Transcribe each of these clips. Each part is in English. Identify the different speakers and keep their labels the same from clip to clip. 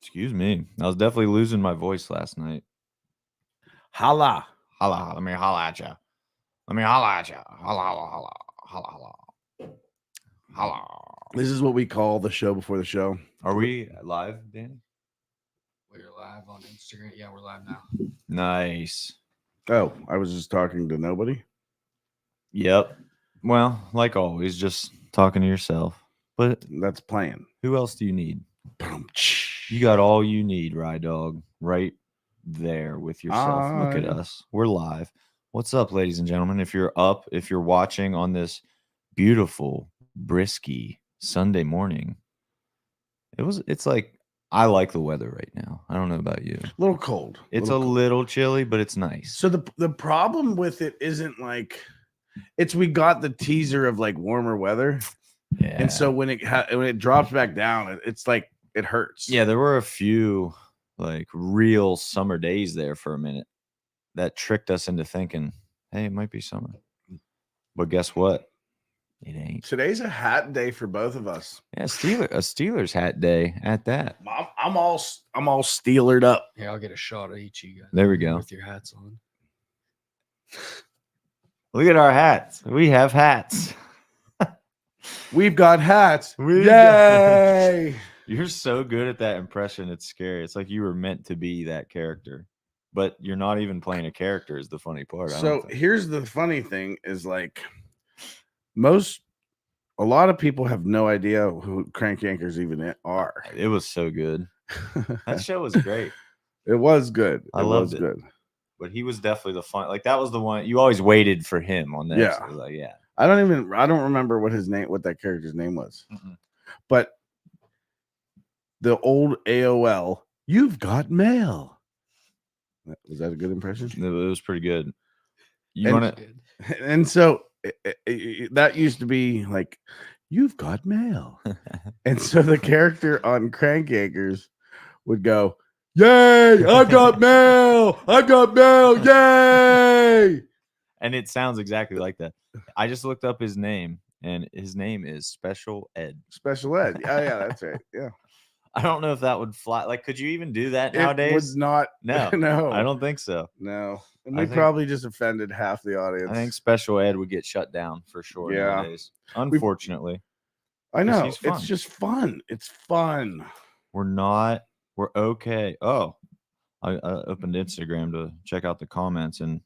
Speaker 1: Excuse me. I was definitely losing my voice last night.
Speaker 2: Holla.
Speaker 1: Holla, let me holla at ya. Let me holla at ya. Holla, holla, holla, holla, holla, holla.
Speaker 2: This is what we call the show before the show.
Speaker 1: Are we live, Danny?
Speaker 3: We're live on Instagram. Yeah, we're live now.
Speaker 1: Nice.
Speaker 2: Oh, I was just talking to nobody.
Speaker 1: Yep. Well, like always, just talking to yourself. But
Speaker 2: That's playing.
Speaker 1: who else do you need? You got all you need, Rye Dog, right there with yourself. Look at us. We're live. What's up, ladies and gentlemen? If you're up, if you're watching on this beautiful, brisky Sunday morning, it's like I like the weather right now. I don't know about you.
Speaker 2: A little cold.
Speaker 1: It's a little chilly, but it's nice.
Speaker 2: So the problem with it isn't like we got the teaser of like warmer weather.
Speaker 1: Yeah.
Speaker 2: And so when it drops back down, it's like it hurts.
Speaker 1: Yeah, there were a few like real summer days there for a minute that tricked us into thinking, hey, it might be summer. But guess what? It ain't.
Speaker 2: Today's a hat day for both of us.
Speaker 1: Yeah, a Steelers hat day at that.
Speaker 2: I'm all Steelered up.
Speaker 3: Yeah, I'll get a shot of each of you guys.
Speaker 1: There we go.
Speaker 3: With your hats on.
Speaker 1: Look at our hats. We have hats.
Speaker 2: We've got hats. Yay!
Speaker 1: You're so good at that impression. It's scary. It's like you were meant to be that character, but you're not even playing a character is the funny part.
Speaker 2: So here's the funny thing is like a lot of people have no idea who Crank Yankers even are.
Speaker 1: It was so good. That show was great.
Speaker 2: It was good.
Speaker 1: I loved it.
Speaker 2: Good.
Speaker 1: But he was definitely the fun. Like that was the one you always waited for him on that.
Speaker 2: Yeah.
Speaker 1: Like, yeah.
Speaker 2: I don't remember what that character's name was. But the old AOL, you've got mail. Was that a good impression?
Speaker 1: It was pretty good. You want to?
Speaker 2: And so that used to be like, you've got mail. And so the character on Crank Yankers would go, yay, I've got mail. I've got mail. Yay.
Speaker 1: And it sounds exactly like that. I just looked up his name, and his name is Special Ed.
Speaker 2: Special Ed. Oh, yeah, that's right. Yeah.
Speaker 1: I don't know if that would fly. Like, could you even do that nowadays?
Speaker 2: It was not.
Speaker 1: No.
Speaker 2: No.
Speaker 1: I don't think so.
Speaker 2: No. And we probably just offended half the audience.
Speaker 1: I think Special Ed would get shut down for sure nowadays. Unfortunately.
Speaker 2: I know. It's just fun. It's fun.
Speaker 1: We're okay. Oh, I opened Instagram to check out the comments and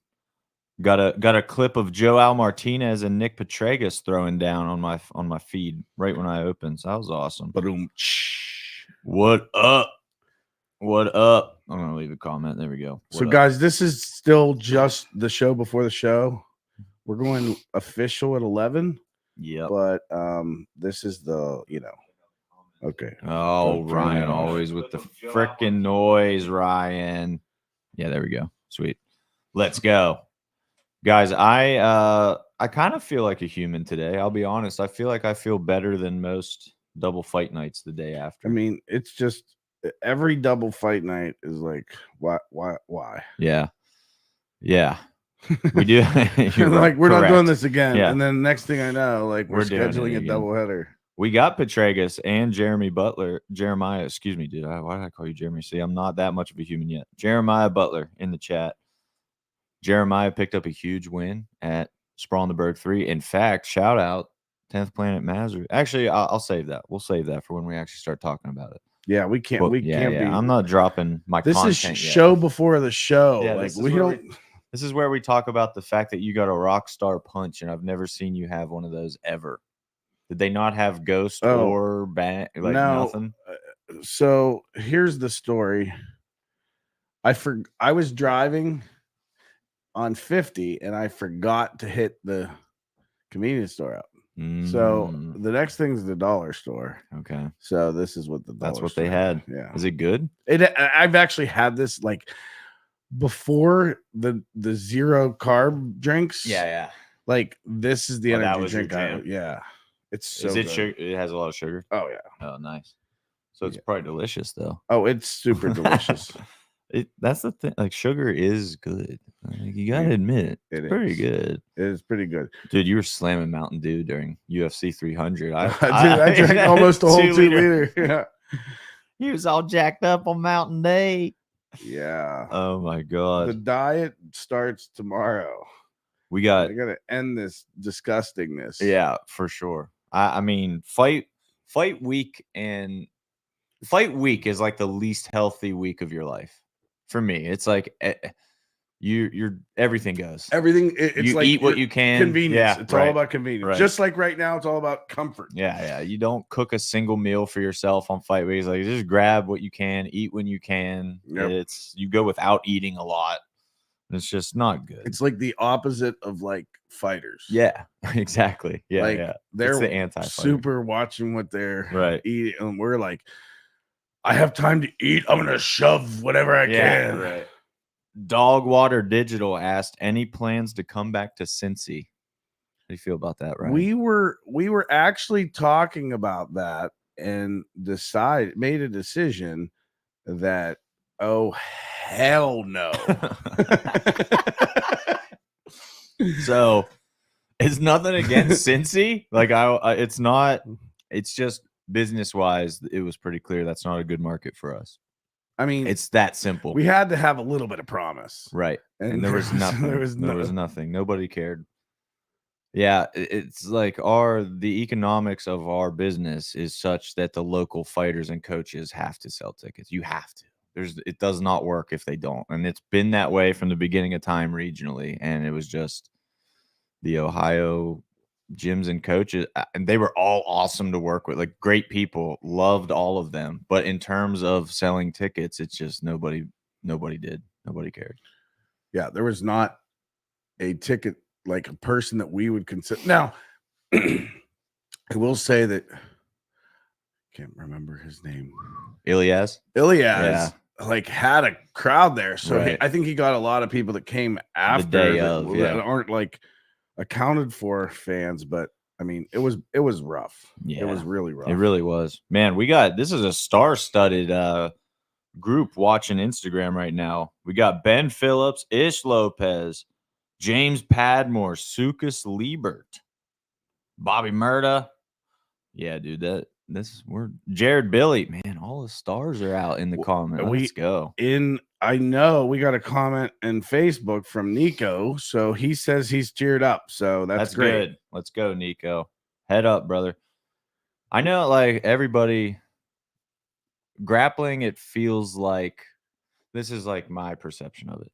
Speaker 1: got a clip of Joao Martinez and Nick Petregas throwing down on my feed right when I opened. So that was awesome. What up? What up? I'm gonna leave a comment. There we go.
Speaker 2: So guys, this is still just the show before the show. We're going official at 11.
Speaker 1: Yeah.
Speaker 2: But this is the okay.
Speaker 1: Oh, Ryan always with the freaking noise, Ryan. Yeah, there we go. Sweet. Let's go. Guys, I kind of feel like a human today. I'll be honest. I feel like I feel better than most double fight nights the day after.
Speaker 2: I mean, it's just every double fight night is like, why?
Speaker 1: Yeah. We do.
Speaker 2: Like, we're not doing this again.
Speaker 1: Yeah.
Speaker 2: And then next thing I know, like we're scheduling a doubleheader.
Speaker 1: We got Petregas and Jeremiah, excuse me, dude. Why did I call you Jeremy? See, I'm not that much of a human yet. Jeremiah Butler in the chat. Jeremiah picked up a huge win at Sprawl on the Burgh 3. In fact, shout out 10th Planet Mazur. Actually, I'll save that. We'll save that for when we actually start talking about it.
Speaker 2: Yeah, we can't. We can't be.
Speaker 1: I'm not dropping my content.
Speaker 2: This is show before the show.
Speaker 1: Yeah,
Speaker 2: like we don't.
Speaker 1: This is where we talk about the fact that you got a rock star punch, and I've never seen you have one of those ever. Did they not have ghost or bang? Like nothing.
Speaker 2: So here's the story. I was driving on 50 and I forgot to hit the convenience store out. So the next thing's the dollar store.
Speaker 1: Okay.
Speaker 2: So this is what
Speaker 1: that's what they had.
Speaker 2: Yeah.
Speaker 1: Is it good?
Speaker 2: I've actually had this like before the zero carb drinks.
Speaker 1: Yeah.
Speaker 2: Like this is the energy drink.
Speaker 1: Yeah.
Speaker 2: It's so
Speaker 1: is it
Speaker 2: good.
Speaker 1: Sugar? It has a lot of sugar.
Speaker 2: Oh yeah.
Speaker 1: Oh nice. So it's probably delicious though.
Speaker 2: Oh, it's super delicious.
Speaker 1: That's the thing. Like sugar is good. Like, you gotta admit it. It's pretty good.
Speaker 2: It is pretty good,
Speaker 1: dude. You were slamming Mountain Dew during UFC 300.
Speaker 2: I drank almost a whole 2 liter. Yeah.
Speaker 1: He was all jacked up on Mountain Day.
Speaker 2: Yeah.
Speaker 1: Oh my
Speaker 2: The
Speaker 1: god.
Speaker 2: diet starts tomorrow.
Speaker 1: We got
Speaker 2: I gotta end this disgustingness.
Speaker 1: yeah, for sure. I mean, fight week is like the least healthy week of your life. For me, it's like you're everything goes.
Speaker 2: Everything it's
Speaker 1: You
Speaker 2: like
Speaker 1: eat what you can.
Speaker 2: convenience.
Speaker 1: Yeah,
Speaker 2: It's all
Speaker 1: right,
Speaker 2: about convenience.
Speaker 1: right.
Speaker 2: Just like right now, it's all about comfort.
Speaker 1: Yeah. You don't cook a single meal for yourself on fight week. It's like just grab what you can, eat when you can.
Speaker 2: Yep.
Speaker 1: You go without eating a lot. It's just not good.
Speaker 2: It's like the opposite of like fighters.
Speaker 1: Yeah, exactly. Yeah,
Speaker 2: like
Speaker 1: yeah.
Speaker 2: They're
Speaker 1: it's the anti
Speaker 2: super watching what they're
Speaker 1: right
Speaker 2: eating, and we're like, I have time to eat. I'm gonna shove whatever I can.
Speaker 1: Right. Dogwater Digital asked, any plans to come back to Cincy? How do you feel about that, right?
Speaker 2: We were actually talking about that and made a decision that hell no.
Speaker 1: So it's nothing against Cincy. Like it's not. It's just business wise, it was pretty clear that's not a good market for us.
Speaker 2: I mean,
Speaker 1: it's that simple.
Speaker 2: We had to have a little bit of promise,
Speaker 1: right? And there was nothing. There was nothing. Nobody cared. Yeah, it's like the economics of our business is such that the local fighters and coaches have to sell tickets. You have to. It does not work if they don't. And it's been that way from the beginning of time regionally. And it was just the Ohio gyms and coaches, and they were all awesome to work with, like great people, loved all of them. But in terms of selling tickets, it's just nobody did. Nobody cared.
Speaker 2: Yeah, there was not a ticket, like a person that we would consider. Now, I will say that can't remember his name.
Speaker 1: Ilias,
Speaker 2: yeah. Like had a crowd there, so
Speaker 1: right.
Speaker 2: I think he got a lot of people that came after
Speaker 1: the day of,
Speaker 2: that aren't like accounted for fans. But I mean, it was rough.
Speaker 1: Yeah,
Speaker 2: it was really rough.
Speaker 1: It really was. Man, this is a star-studded group watching Instagram right now. We got Ben Phillips, Ish Lopez, James Padmore, Sukas Liebert, Bobby Murda. Yeah, dude, we're Jared Billy. Man, all the stars are out in the comment. Let's go.
Speaker 2: I know we got a comment in Facebook from Nico, so he says he's cheered up. So that's great.
Speaker 1: Good. Let's go, Nico. Head up, brother. I know, like everybody, grappling, it feels like this is like my perception of it.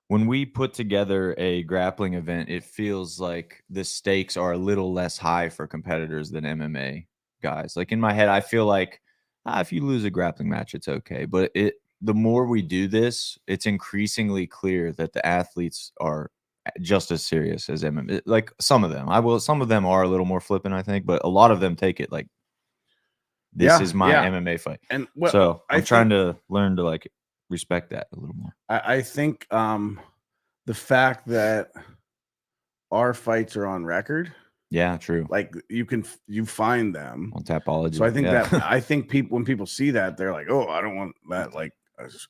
Speaker 1: When we put together a grappling event, it feels like the stakes are a little less high for competitors than MMA guys. Like in my head, I feel like if you lose a grappling match, it's okay. But the more we do this, it's increasingly clear that the athletes are just as serious as MMA. Like some of them, some of them are a little more flippant, I think, but a lot of them take it like this is my MMA fight. And so I'm trying to learn to like respect that a little more.
Speaker 2: I think the fact that our fights are on record.
Speaker 1: Yeah, true.
Speaker 2: Like you find them
Speaker 1: on Tapology.
Speaker 2: So I think I think when people see that, they're like, oh, I don't want that. Like,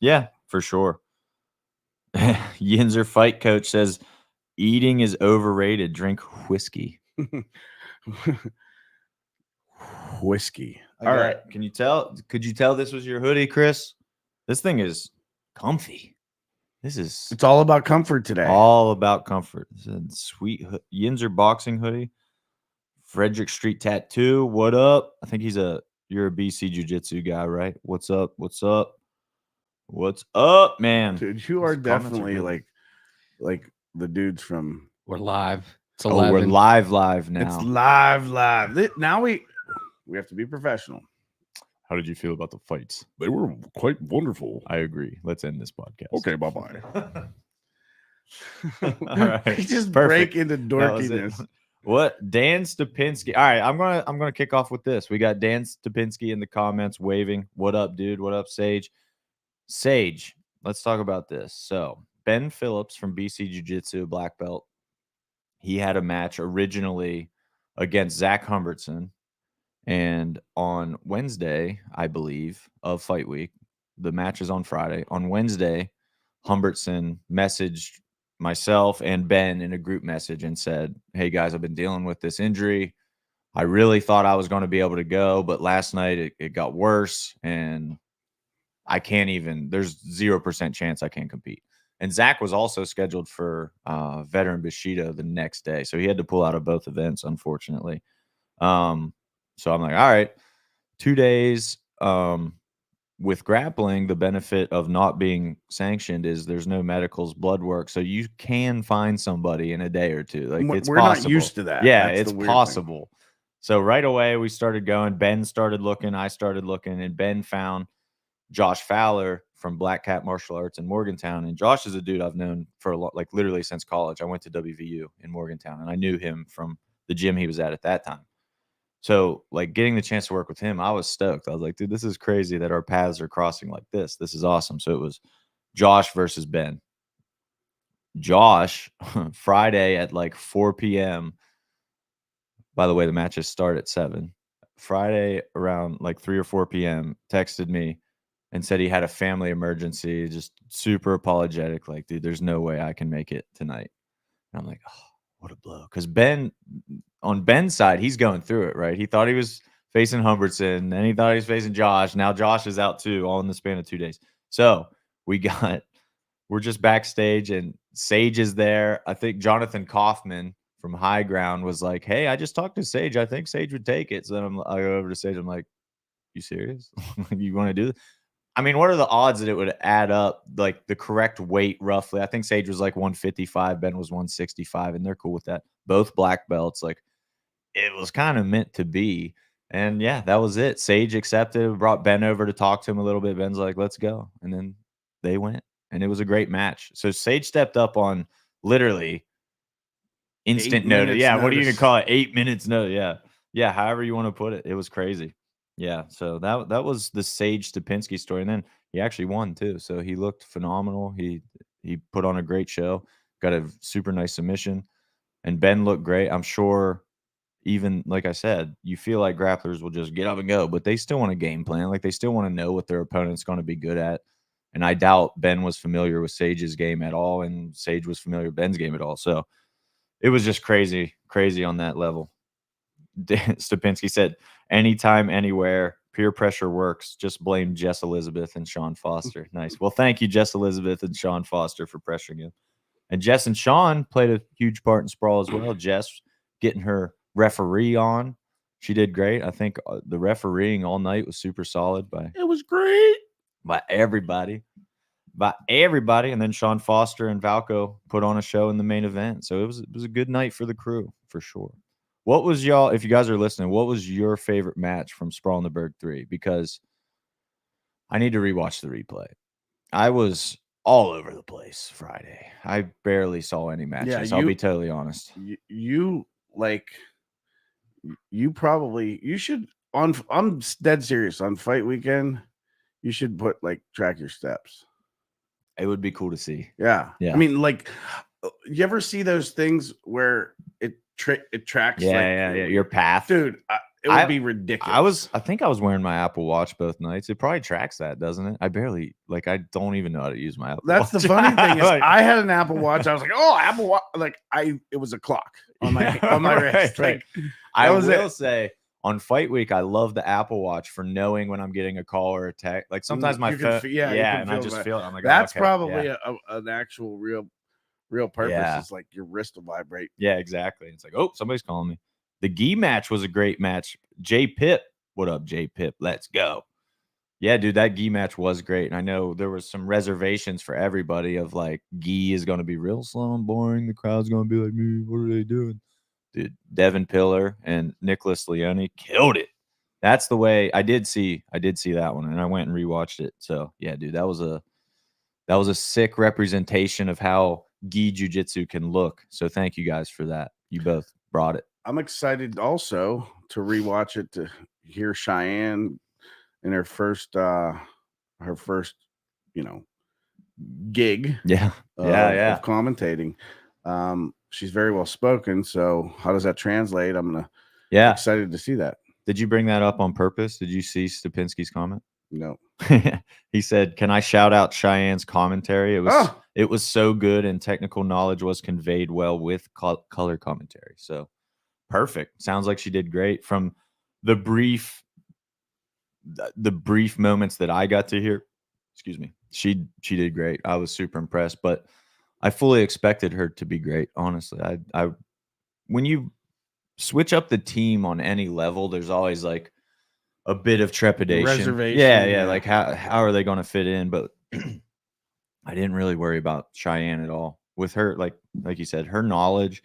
Speaker 1: yeah, for sure. Yinzer Fight Coach says eating is overrated. Drink whiskey.
Speaker 2: Whiskey.
Speaker 1: All right. Could you tell this was your hoodie, Chris? This thing is comfy. It's
Speaker 2: all about comfort today.
Speaker 1: All about comfort. It's a sweet Yinzer boxing hoodie. Frederick Street Tattoo. What up? I think you're a BC Jiu-Jitsu guy, right? What's up? What's up? What's up, man?
Speaker 2: Dude, you are definitely like the dudes from.
Speaker 3: We're live. It's 11.
Speaker 1: We're live now.
Speaker 2: It's live. Now we have to be professional.
Speaker 1: How did you feel about the fights?
Speaker 2: They were quite wonderful.
Speaker 1: I agree. Let's end this podcast.
Speaker 2: Okay, bye-bye.
Speaker 1: All right.
Speaker 2: Just break into dorkiness.
Speaker 1: What? Dan Stupinski. All right, I'm gonna kick off with this. We got Dan Stupinski in the comments waving. What up, dude? What up, Sage? Sage, let's talk about this. So Ben Phillips from BC Jiu-Jitsu, black belt. He had a match originally against Zach Humbertson. And on Wednesday, I believe, of fight week, the match is on Friday. On Wednesday, Humbertson messaged myself and Ben in a group message and said, hey, guys, I've been dealing with this injury. I really thought I was going to be able to go, but last night it got worse. And I can't even. There's 0% chance I can compete. And Zach was also scheduled for Veteran Bushido the next day, so he had to pull out of both events, unfortunately. So I'm like, all right, 2 days. With grappling, the benefit of not being sanctioned is there's no medicals, blood work, so you can find somebody in a day or two. Like it's
Speaker 2: We're
Speaker 1: possible.
Speaker 2: not used to that.
Speaker 1: Yeah,
Speaker 2: That's
Speaker 1: it's
Speaker 2: the weird thing.
Speaker 1: possible. So right away we started going. Ben started looking, I started looking, and Ben found Josh Fowler from Black Cat Martial Arts in Morgantown. And Josh is a dude I've known for a lot, like literally since college. I went to WVU in Morgantown, and I knew him from the gym he was at that time. So, like, getting the chance to work with him, I was stoked. I was like, dude, this is crazy that our paths are crossing like this. This is awesome. So it was Josh versus Ben. Josh, Friday at like 4 p.m. By the way, the matches start at 7. Friday around like 3 or 4 p.m. texted me and said he had a family emergency, just super apologetic. Like, dude, there's no way I can make it tonight. And I'm like, oh, what a blow. Because Ben, on Ben's side, he's going through it, right? He thought he was facing Humbertson, then he thought he was facing Josh. Now Josh is out too, all in the span of 2 days. So we're just backstage, and Sage is there. I think Jonathan Kaufman from High Ground was like, hey, I just talked to Sage. I think Sage would take it. So then I go over to Sage. I'm like, you serious? You want to do this? I mean, what are the odds that it would add up, like the correct weight roughly? I think Sage was like 155, Ben was 165, and they're cool with that. Both black belts. Like, it was kind of meant to be. And yeah, that was it. Sage accepted, brought Ben over to talk to him a little bit. Ben's like, let's go. And then they went, and it was a great match. So Sage stepped up on literally instant notice. Yeah, what are you going to call it? 8 minutes notice. Yeah. Yeah, however you want to put it. It was crazy. Yeah, so that was the Sage Stupinski story, and then he actually won too. So he looked phenomenal. He put on a great show, got a super nice submission, and Ben looked great. I'm sure, even like I said, you feel like grapplers will just get up and go, but they still want a game plan. Like they still want to know what their opponent's going to be good at. And I doubt Ben was familiar with Sage's game at all, and Sage was familiar with Ben's game at all. So it was just crazy on that level. Stupinski said, anytime, anywhere, peer pressure works. Just blame Jess Elizabeth and Sean Foster. Nice. Well, thank you, Jess Elizabeth and Sean Foster, for pressuring him. And Jess and Sean played a huge part in Sprawl as well. Jess getting her referee on. She did great. I think the refereeing all night was super solid.
Speaker 2: It was great.
Speaker 1: By everybody. And then Sean Foster and Valco put on a show in the main event. So it was a good night for the crew, for sure. What was y'all, if you guys are listening, what was your favorite match from Sprawl in the Burgh 3? Because I need to rewatch the replay. I was all over the place Friday. I barely saw any matches. I'll be totally honest.
Speaker 2: You should, I'm dead serious, on fight weekend, you should put track your steps.
Speaker 1: It would be cool to see.
Speaker 2: Yeah. I mean, you ever see those things where it tracks
Speaker 1: your path,
Speaker 2: dude? It would be ridiculous.
Speaker 1: I think I was wearing my Apple Watch both nights. It probably tracks that, doesn't it? I barely, I don't even know how to use my Apple Watch.
Speaker 2: That's the funny thing is, I had an Apple Watch. I was like, oh, Apple Watch. It was a clock on my wrist.
Speaker 1: Right. I will say, on fight week, I love the Apple Watch for knowing when I'm getting a call or a text. Like sometimes my phone, and I just feel it. I'm like,
Speaker 2: that's probably an actual real purpose.
Speaker 1: Yeah.
Speaker 2: Is your wrist will vibrate.
Speaker 1: Yeah, exactly. It's like, oh, somebody's calling me. The Gi match was a great match. J Pip, what up, J Pip? Let's go. Yeah, dude, that Gi match was great. And I know there was some reservations for everybody of Gi is going to be real slow and boring. The crowd's going to be like, me, what are they doing? Dude, Devin Pillar and Nicholas Leone killed it. That's the way. I did see that one, and I went and rewatched it. So yeah, dude, that was a sick representation of how Gi jiu-jitsu can look. So thank you guys for that. You both brought it.
Speaker 2: I'm excited also to rewatch it, to hear Cheyenne in her first gig.
Speaker 1: Yeah.
Speaker 2: Of commentating. She's very well spoken. So how does that translate? I'm excited to see that.
Speaker 1: Did you bring that up on purpose? Did you see Stupinski's comment?
Speaker 2: No.
Speaker 1: He said, "Can I shout out Cheyenne's commentary? It was so good, and technical knowledge was conveyed well with color commentary." So perfect. Sounds like she did great. From the brief moments that I got to hear, excuse me, she did great. I was super impressed, but I fully expected her to be great. Honestly, I when you switch up the team on any level, there's always like a bit of trepidation.
Speaker 2: Reservation,
Speaker 1: Yeah.
Speaker 2: yeah.
Speaker 1: Like how are they going to fit in? But I didn't really worry about Cheyenne at all. With her, like you said, her knowledge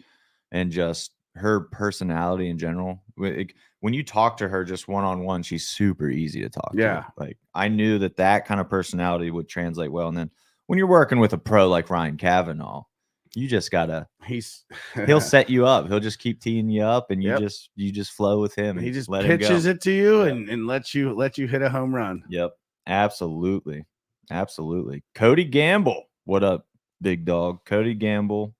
Speaker 1: and just her personality in general. When you talk to her just one on one, she's super easy to talk
Speaker 2: Yeah.
Speaker 1: to. Like I knew that kind of personality would translate well. And then when you're working with a pro like Ryan Kavanaugh, you just gotta. He'll set you up. He'll just keep teeing you up, and you just flow with him. And
Speaker 2: he just
Speaker 1: let
Speaker 2: pitches
Speaker 1: him
Speaker 2: it to you
Speaker 1: Yep.
Speaker 2: and let you hit a home run.
Speaker 1: Yep, absolutely. Cody Gamble, what up, big dog? Cody Gamble,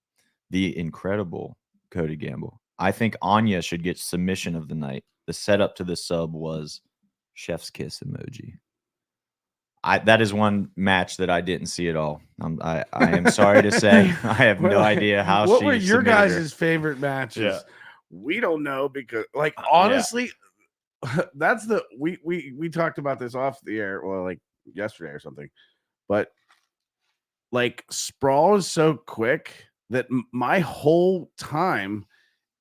Speaker 1: the incredible Cody Gamble. I think Anya should get submission of the night. The setup to the sub was chef's kiss emoji. That is one match that I didn't see at all. I am sorry to say I have no idea how.
Speaker 2: What
Speaker 1: she
Speaker 2: were your
Speaker 1: submitted her.
Speaker 2: guys' favorite matches?
Speaker 1: Yeah.
Speaker 2: We don't know because, like, honestly, that's the we talked about this off the air, well, like yesterday or something. But like Sprawl is so quick that my whole time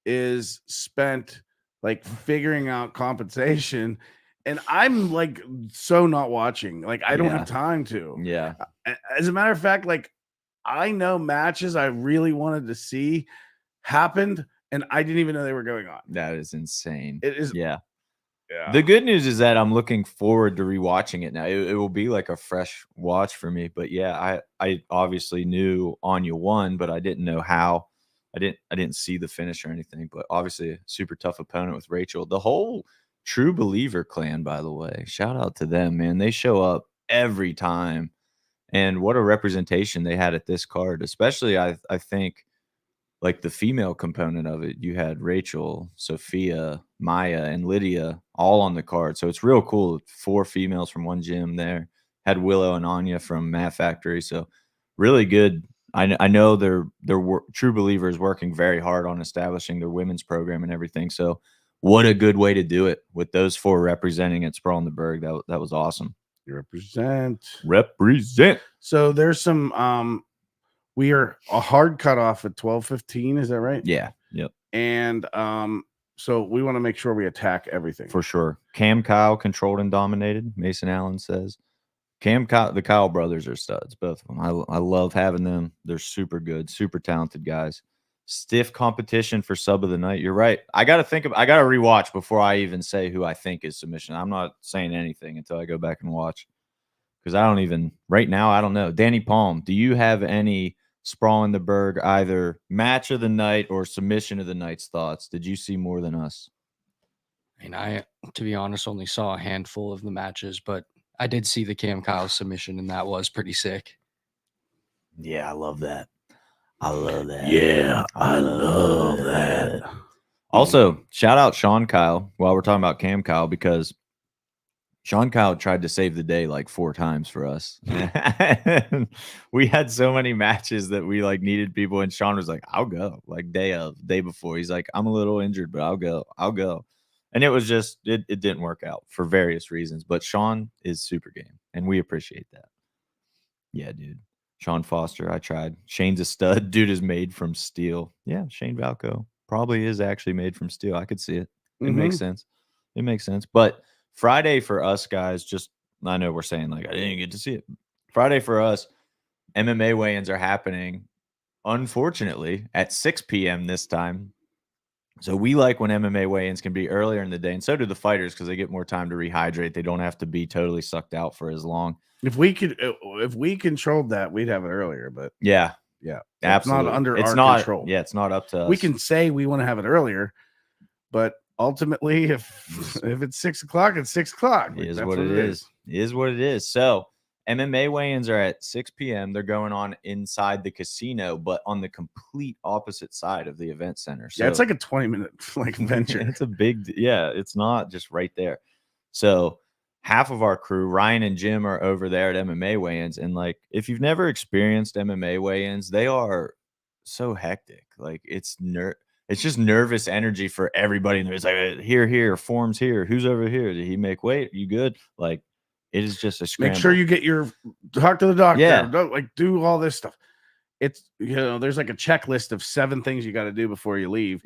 Speaker 2: is spent like figuring out compensation, and I'm like so not watching. Like I don't have time to.
Speaker 1: Yeah.
Speaker 2: As a matter of fact, like I know matches I really wanted to see happened, and I didn't even know they were going on.
Speaker 1: That is insane.
Speaker 2: It is.
Speaker 1: Yeah.
Speaker 2: Yeah.
Speaker 1: The good news is that I'm looking forward to rewatching it now. It will be like a fresh watch for me. But yeah, I obviously knew Anya won, but I didn't know how. I didn't see the finish or anything. But obviously, a super tough opponent with Rachel. The whole True Believer clan, by the way, shout out to them, man. They show up every time, and what a representation they had at this card. Especially, I think. Like the female component of it, you had Rachel, Sophia, Maya, and Lydia all on the card. So it's real cool. 4 females from one gym there. Had Willow and Anya from Math Factory. So really good. I know they're True Believers working very hard on establishing their women's program and everything. So what a good way to do it with those 4 representing at Sprawl in the Burgh. That was awesome.
Speaker 2: Represent.
Speaker 1: So
Speaker 2: there's some we are a hard cutoff at 12:15. Is that right?
Speaker 1: Yeah. Yep.
Speaker 2: And so we want to make sure we attack everything
Speaker 1: for sure. Cam Kyle controlled and dominated. Mason Allen says the Kyle brothers are studs, both of them. I love having them. They're super good, super talented guys. Stiff competition for sub of the night. You're right. I got to rewatch before I even say who I think is submission. I'm not saying anything until I go back and watch because right now I don't know. Danny Palm, do you have any Sprawl in the Burgh, either match of the night or submission of the night's thoughts? Did you see more than us?
Speaker 3: And I, to be honest, only saw a handful of the matches, but I did see the Cam Kyle submission, and that was pretty sick.
Speaker 1: Yeah, I love that.
Speaker 2: Yeah, I love that.
Speaker 1: Also, shout out Sean Kyle while we're talking about Cam Kyle, because Sean Kyle tried to save the day like 4 times for us. We had so many matches that we like needed people, and Sean was like, I'll go. Like day before. He's like, I'm a little injured, but I'll go. And it was just it didn't work out for various reasons. But Sean is super game, and we appreciate that. Yeah, dude. Sean Foster, I tried. Shane's a stud. Dude is made from steel. Yeah, Shane Valco probably is actually made from steel. I could see it. It makes sense. But Friday for us guys, I know we're saying like I didn't get to see it. Friday for us, MMA weigh-ins are happening, unfortunately, at 6 p.m. this time. So we like when MMA weigh-ins can be earlier in the day, and so do the fighters because they get more time to rehydrate. They don't have to be totally sucked out for as long.
Speaker 2: If we controlled that, we'd have it earlier. But
Speaker 1: yeah,
Speaker 2: It's
Speaker 1: absolutely.
Speaker 2: not under our control.
Speaker 1: Yeah, it's not up to us.
Speaker 2: We can say we want to have it earlier, but ultimately, if it's 6 o'clock, it's 6 o'clock.
Speaker 1: It is what it is. It is what it is. So MMA weigh-ins are at 6 p.m. They're going on inside the casino, but on the complete opposite side of the event center. So
Speaker 2: it's like a 20-minute like venture.
Speaker 1: It's a big, it's not just right there. So half of our crew, Ryan and Jim, are over there at MMA weigh-ins, and like if you've never experienced MMA weigh-ins, they are so hectic. Like it's just nervous energy for everybody. And there's like here, forms here. Who's over here? Did he make weight? You good? Like It is just a scramble.
Speaker 2: Make sure you get your talk to the doctor.
Speaker 1: Yeah.
Speaker 2: Don't, like, do all this stuff. It's, you know, there's like a checklist of 7 things you got to do before you leave.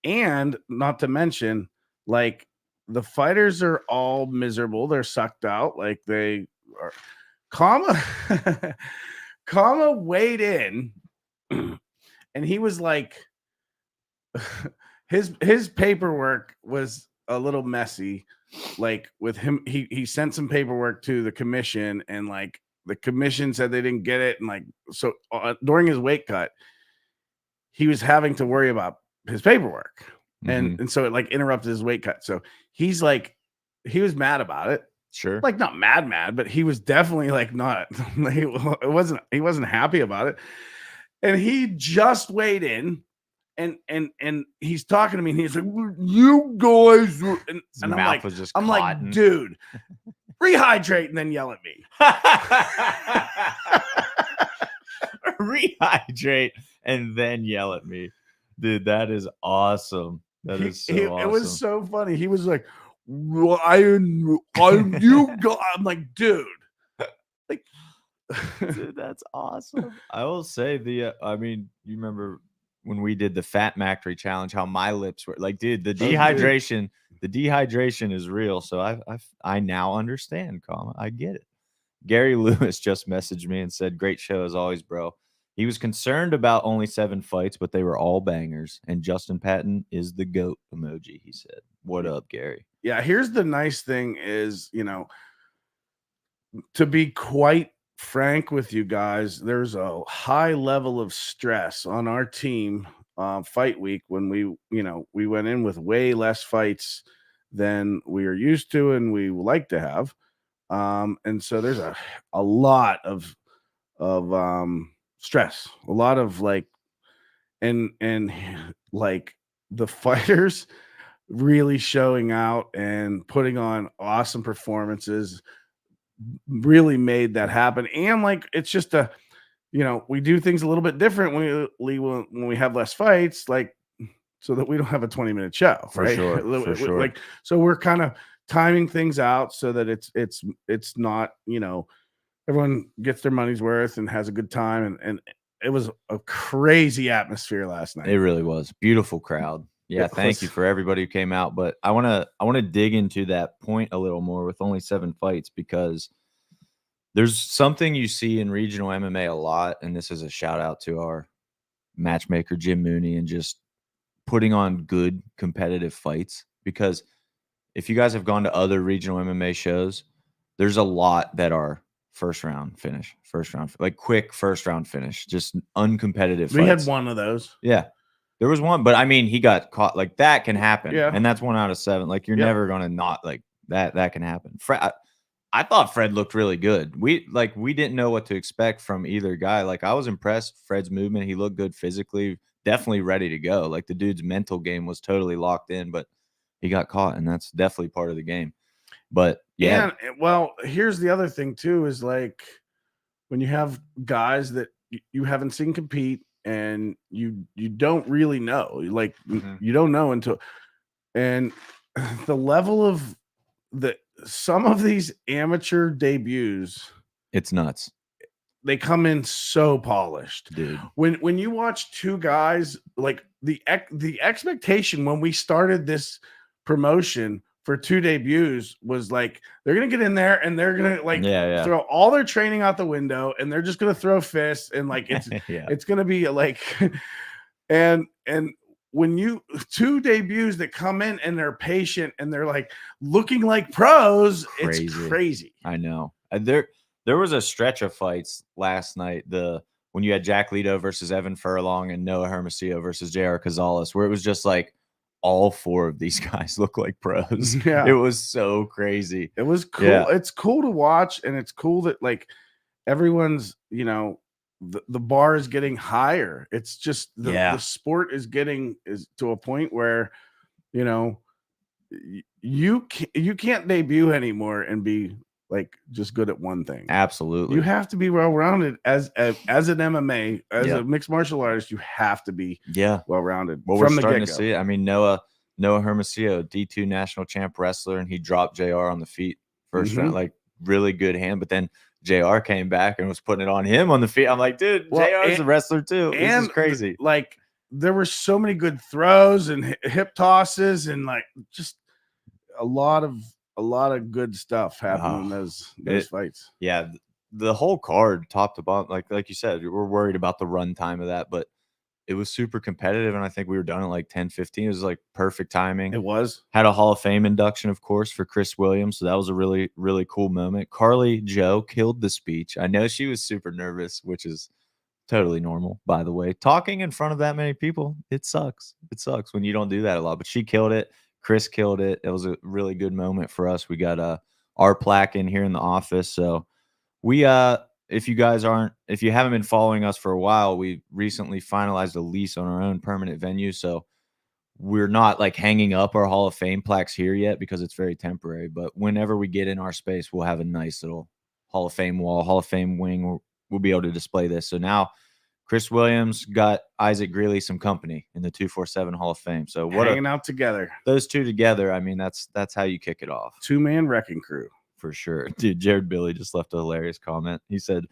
Speaker 2: And not to mention, like, the fighters are all miserable. They're sucked out. Like, they are. Kama weighed in, and he was like, his paperwork was a little messy. Like, with him, he sent some paperwork to the commission, and like the commission said they didn't get it, and like, so during his weight cut, he was having to worry about his paperwork, and so it like interrupted his weight cut. So he's like, he was mad about it.
Speaker 1: Sure.
Speaker 2: Like, not mad, but he was definitely like not. He wasn't happy about it, and he just weighed in. And he's talking to me, and he's like, "You guys," and I'm like,
Speaker 1: was just
Speaker 2: I'm like, dude, rehydrate and then yell at me.
Speaker 1: Rehydrate and then yell at me, dude. That is awesome. That is so awesome.
Speaker 2: It was so funny. He was like, "I'm you go." I'm like, dude, like,
Speaker 1: dude, that's awesome. I will say I mean, you remember when we did the Fat Factory challenge, how my lips were like, dude, the dehydration is real. So I now understand, I get it. Gary Lewis just messaged me and said, "Great show as always, bro." He was concerned about only 7 fights, but they were all bangers. And Justin Patton is the GOAT emoji, he said. What up, Gary?
Speaker 2: Yeah, here's the nice thing is, you know, to be quite frank with you guys, there's a high level of stress on our team fight week when we went in with way less fights than we are used to and we like to have. And so there's a lot of stress, a lot of like, and like the fighters really showing out and putting on awesome performances really made that happen. And like, it's just we do things a little bit different when we have less fights, like, so that we don't have a 20-minute show,
Speaker 1: For
Speaker 2: right?
Speaker 1: sure.
Speaker 2: Like, so we're kind of timing things out so that it's not, everyone gets their money's worth and has a good time. And it was a crazy atmosphere last night.
Speaker 1: It really was. Beautiful crowd. Yeah, thank you for everybody who came out. But I want to dig into that point a little more with only 7 fights, because there's something you see in regional MMA a lot, and this is a shout out to our matchmaker Jim Mooney, and just putting on good competitive fights. Because if you guys have gone to other regional MMA shows, there's a lot that are first round, like quick first round finish, just uncompetitive.
Speaker 2: We had one of those.
Speaker 1: Yeah. There was one, but I mean, he got caught. Like, that can happen.
Speaker 2: Yeah.
Speaker 1: And that's 1 out of 7. Like, you're never going to not, like, that can happen. I thought Fred looked really good. We didn't know what to expect from either guy. Like, I was impressed. Fred's movement, he looked good physically, definitely ready to go. Like, the dude's mental game was totally locked in, but he got caught, and that's definitely part of the game. But yeah.
Speaker 2: And, well, here's the other thing too, is like, when you have guys that you haven't seen compete, and you don't really know, like, you don't know until, and the level of some of these amateur debuts,
Speaker 1: it's nuts.
Speaker 2: They come in so polished,
Speaker 1: dude.
Speaker 2: When you watch 2 guys, like, the expectation when we started this promotion for 2 debuts was like, they're gonna get in there and they're gonna like throw all their training out the window, and they're just gonna throw fists, and like it's it's gonna be like and when you 2 debuts that come in and they're patient and they're like looking like pros, it's crazy.
Speaker 1: I know. There was a stretch of fights last night, when you had Jack Leto versus Evan Furlong and Noah Hermosillo versus JR Cazales, where it was just like all 4 of these guys look like pros.
Speaker 2: Yeah.
Speaker 1: It was so crazy.
Speaker 2: It was cool.
Speaker 1: Yeah.
Speaker 2: It's cool to watch, and it's cool that like everyone's, the bar is getting higher. It's just the sport is to a point where, you can't debut anymore and be like just good at one thing.
Speaker 1: Absolutely.
Speaker 2: You have to be well-rounded as an MMA, as a mixed martial artist. You have to be well-rounded.
Speaker 1: Well, we're starting to see it. I mean, Noah Hermosillo, D2 national champ wrestler, and he dropped JR on the feet first round. Like, really good hand. But then JR came back and was putting it on him on the feet. I'm like, dude,
Speaker 2: Well,
Speaker 1: JR is a wrestler too. This is
Speaker 2: and
Speaker 1: crazy.
Speaker 2: Like there were so many good throws and hip tosses and like just a lot of good stuff happened in those fights.
Speaker 1: Yeah, the whole card, top to bottom, like you said, we're worried about the run time of that, but it was super competitive, and I think we were done at like 10:15. It was like perfect timing.
Speaker 2: It was.
Speaker 1: Had a Hall of Fame induction, of course, for Chris Williams, so that was a really, really cool moment. Carly Joe killed the speech. I know she was super nervous, which is totally normal, by the way. Talking in front of that many people, it sucks. It sucks when you don't do that a lot, but she killed it. Chris killed it. It was a really good moment for us. We got our plaque in here in the office, so we if you haven't been following us for a while, we recently finalized a lease on our own permanent venue. So we're not like hanging up our Hall of Fame plaques here yet because it's very temporary. But whenever we get in our space, we'll have a nice little Hall of Fame wall, Hall of Fame wing. We'll be able to display this. So now Chris Williams got Isaac Greeley some company in the 247 Hall of Fame. So
Speaker 2: hanging out together.
Speaker 1: Those two together, I mean, that's how you kick it off.
Speaker 2: 2-man wrecking crew.
Speaker 1: For sure. Dude, Jared Billy just left a hilarious comment. He said,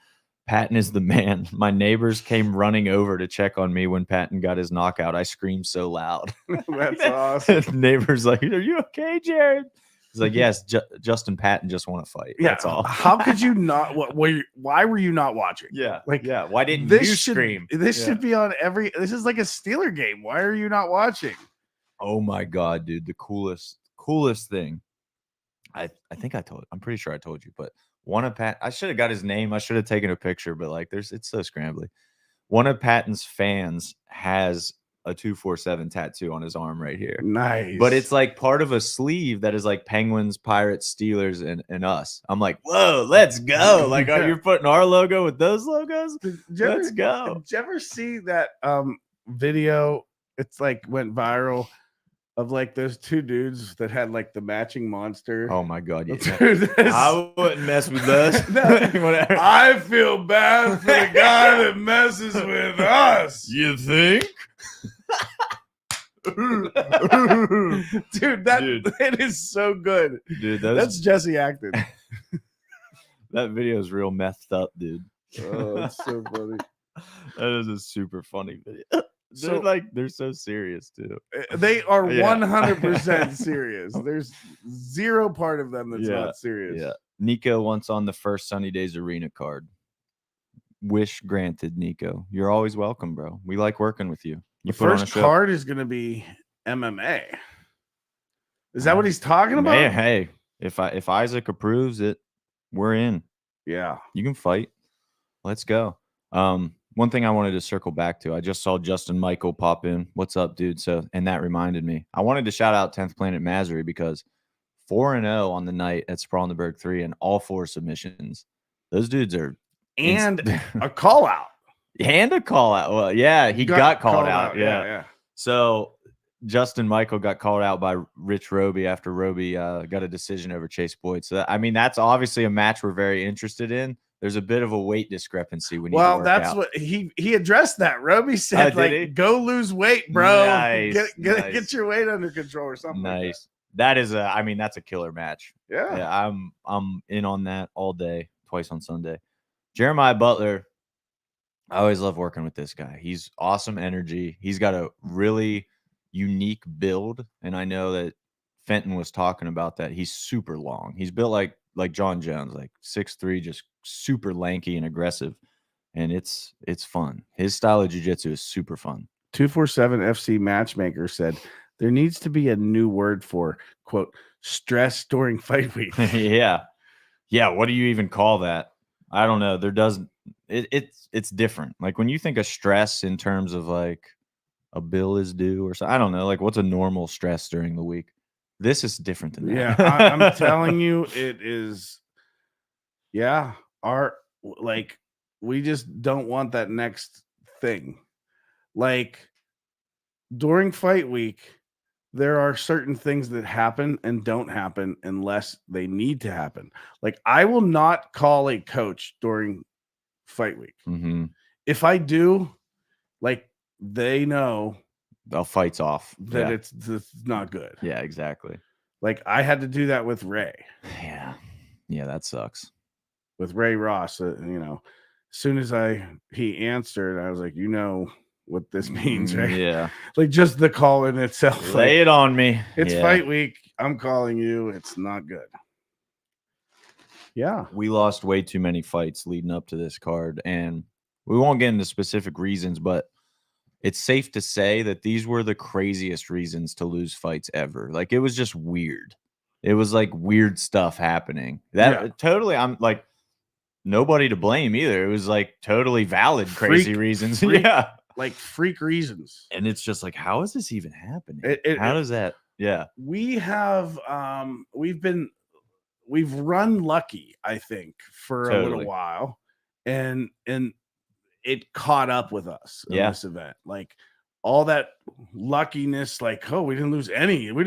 Speaker 1: Patton is the man. My neighbors came running over to check on me when Patton got his knockout. I screamed so loud.
Speaker 2: That's awesome.
Speaker 1: Neighbors like, are you okay, Jared? He's like, yes, Justin Patton just want to fight.
Speaker 2: Yeah.
Speaker 1: That's all.
Speaker 2: How could you not? Why were you not watching?
Speaker 1: Yeah.
Speaker 2: Like,
Speaker 1: yeah. Why didn't you scream?
Speaker 2: This should be on every. This is like a Steeler game. Why are you not watching?
Speaker 1: Oh my God, dude. The coolest thing. I think I'm pretty sure I told you, but one of I should have got his name. I should have taken a picture, but like it's so scrambly. One of Patton's fans has a 247 tattoo on his arm right here.
Speaker 2: Nice.
Speaker 1: But it's like part of a sleeve that is like Penguins, Pirates, Steelers, and us. I'm like, whoa, let's go. Like, you're putting our logo with those logos? Let's go.
Speaker 2: Did you ever see that video? It's like went viral. Of like those two dudes that had like the matching monster.
Speaker 1: Oh my God! Yeah.
Speaker 2: I
Speaker 1: wouldn't mess with us.
Speaker 2: I feel bad for the guy that messes with us.
Speaker 1: You think?
Speaker 2: Dude, it is so good.
Speaker 1: Dude,
Speaker 2: that's Jesse Acton.
Speaker 1: That video is real messed up, dude.
Speaker 2: Oh, it's so funny.
Speaker 1: That is a super funny video. They're so serious too.
Speaker 2: They are 100% serious. There's zero part of them that's not serious.
Speaker 1: Yeah. Nico wants on the first Sunny Days Arena card. Wish granted, Nico. You're always welcome, bro. We like working with you.
Speaker 2: The first card is going to be MMA. Is that what he's talking about?
Speaker 1: Man, hey, if Isaac approves it, we're in.
Speaker 2: Yeah,
Speaker 1: you can fight. Let's go. One thing I wanted to circle back to, I just saw Justin Michael pop in. What's up, dude? And that reminded me. I wanted to shout out 10th Planet Massery because 4-0 on the night at Sprawl in the Burgh 3 and all 4 submissions. Those dudes are
Speaker 2: and a call out.
Speaker 1: And a call out. Well, yeah, he got called out.
Speaker 2: Yeah.
Speaker 1: So Justin Michael got called out by Rich Roby after Roby got a decision over Chase Boyd. So I mean, that's obviously a match we're very interested in. There's a bit of a weight discrepancy when you
Speaker 2: what he addressed that. Roby said, go lose weight, bro.
Speaker 1: Nice,
Speaker 2: get your weight under control or something.
Speaker 1: Nice.
Speaker 2: Like
Speaker 1: that is that's a killer match.
Speaker 2: Yeah.
Speaker 1: I'm in on that all day, twice on Sunday. Jeremiah Butler, I always love working with this guy. He's awesome energy. He's got a really unique build, and I know that Fenton was talking about that. He's super long. He's built like John Jones, like 6'3", just super lanky and aggressive, and it's fun. His style of jiu-jitsu is super fun.
Speaker 2: 247 FC Matchmaker said there needs to be a new word for, quote, stress during fight week.
Speaker 1: Yeah. What do you even call that? I don't know. There doesn't. It's different. Like when you think of stress in terms of like a bill is due or something, I don't know. Like what's a normal stress during the week? This is different than that.
Speaker 2: Yeah, I'm telling you, it is. Yeah, we just don't want that next thing. Like during fight week, there are certain things that happen and don't happen unless they need to happen. Like I will not call a coach during fight week.
Speaker 1: Mm-hmm.
Speaker 2: If I do, like they know
Speaker 1: the fight's off.
Speaker 2: That it's not good.
Speaker 1: Yeah, exactly.
Speaker 2: Like I had to do that with Ray.
Speaker 1: Yeah. Yeah, that sucks.
Speaker 2: with Ray Ross. As soon as he answered, I was like, what this means, right?
Speaker 1: Yeah.
Speaker 2: Like just the call in itself.
Speaker 1: Lay it on me.
Speaker 2: It's
Speaker 1: Yeah.
Speaker 2: fight week. I'm calling you. It's not good. Yeah.
Speaker 1: We lost way too many fights leading up to this card, and we won't get into specific reasons, but it's safe to say that these were the craziest reasons to lose fights ever. Like, it was just weird. It was like weird stuff happening. Totally, I'm like, nobody to blame either. It was like totally valid, crazy reasons. Yeah.
Speaker 2: Like freak reasons.
Speaker 1: And it's just like, how is this even happening? How does that? Yeah.
Speaker 2: We have, we've run lucky, I think, for a little while, and it caught up with us in this event. Like all that luckiness, like, oh, we didn't lose any. We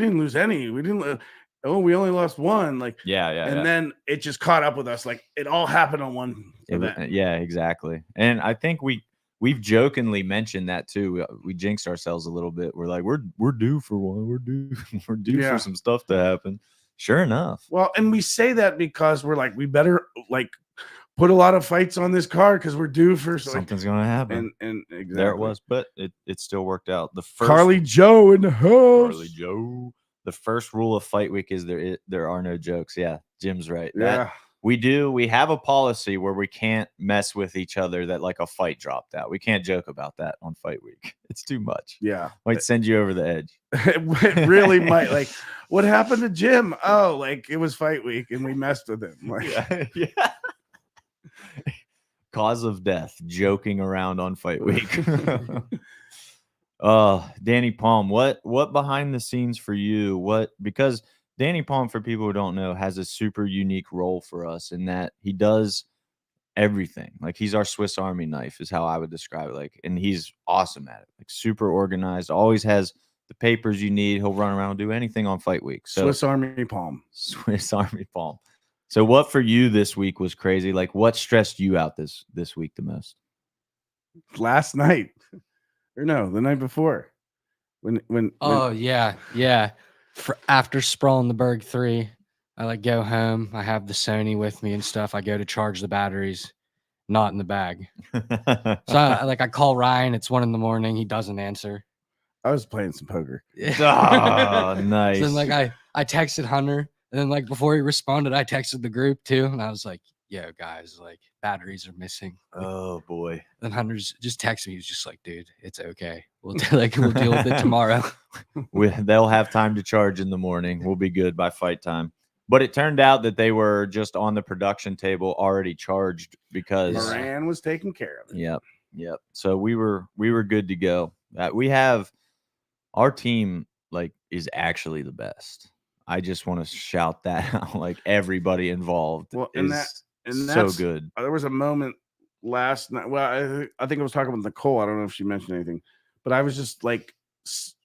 Speaker 2: only lost one. Like, and then it just caught up with us. Like it all happened on one event.
Speaker 1: Yeah, exactly. And I think we've jokingly mentioned that too. We jinxed ourselves a little bit. We're like, we're due for one. We're due for some stuff to happen. Sure enough.
Speaker 2: Well, and we say that because we're like, we better like put a lot of fights on this card because we're due for
Speaker 1: something's gonna happen.
Speaker 2: And exactly.
Speaker 1: There it was, but it still worked out. The first
Speaker 2: Carly Joe in the house.
Speaker 1: Carly Joe. The first rule of fight week is there are no jokes. Yeah, Jim's right.
Speaker 2: Yeah.
Speaker 1: We have a policy where we can't mess with each other that like a fight dropped out. We can't joke about that on fight week. It's too much.
Speaker 2: Yeah.
Speaker 1: Might send you over the edge.
Speaker 2: It really might. Like, what happened to Jim? Oh, like it was fight week and we messed with him. Like,
Speaker 1: yeah. Cause of death, joking around on fight week. Danny Palm, what behind the scenes for you? Because Danny Palm, for people who don't know, has a super unique role for us in that he does everything. Like he's our Swiss Army knife is how I would describe it. Like, and he's awesome at it. Like super organized, always has the papers you need. He'll run around and do anything on fight week. So
Speaker 2: Swiss Army Palm.
Speaker 1: Swiss Army Palm. So what for you this week was crazy? Like what stressed you out this week the most?
Speaker 2: Last night. Or no, the night before. When
Speaker 3: after Sprawl in the Burgh 3, I like go home. I have the Sony with me and stuff. I go to charge the batteries, not in the bag. So I call Ryan. It's 1 a.m. He doesn't answer.
Speaker 2: I was playing some poker.
Speaker 1: Oh, nice.
Speaker 3: So then I texted Hunter, and then like before he responded, I texted the group too, and I was like, "Yo, guys, like batteries are missing."
Speaker 1: Oh boy.
Speaker 3: Then Hunter's just texted me. He's just like, "Dude, it's okay. We'll deal with it tomorrow."
Speaker 1: They'll have time to charge in the morning. We'll be good by fight time. But it turned out that they were just on the production table already charged because
Speaker 2: Moran was taking care of it.
Speaker 1: Yep. So we were good to go. We have our team is actually the best. I just want to shout that out. Like everybody involved is so good.
Speaker 2: There was a moment last night. Well, I think I was talking with Nicole. I don't know if she mentioned anything, but I was just like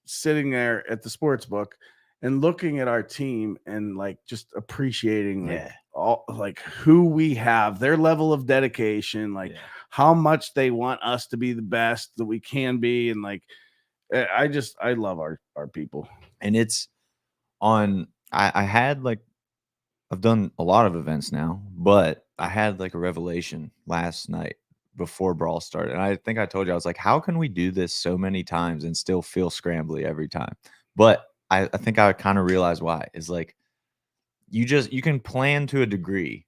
Speaker 2: sitting there at the sports book and looking at our team and like just appreciating all like who we have, their level of dedication, like how much they want us to be the best that we can be. And like, I love our people.
Speaker 1: And it's on, I had like, I've done a lot of events now, but I had like a revelation last night before Brawl started. And I think I told you, I was like, how can we do this so many times and still feel scrambly every time? But I think I kind of realized why. Is like you can plan to a degree,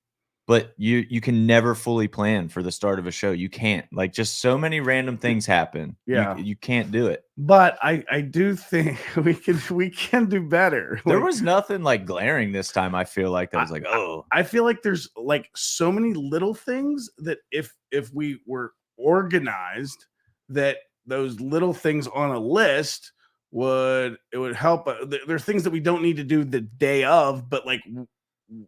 Speaker 1: but you can never fully plan for the start of a show. You can't. Like just so many random things happen.
Speaker 2: Yeah.
Speaker 1: You can't do it.
Speaker 2: But I do think we can do better.
Speaker 1: There was nothing like glaring this time. I feel like that was like, oh.
Speaker 2: I feel like there's like so many little things that if we were organized, that those little things on a list would help. There are things that we don't need to do the day of, but like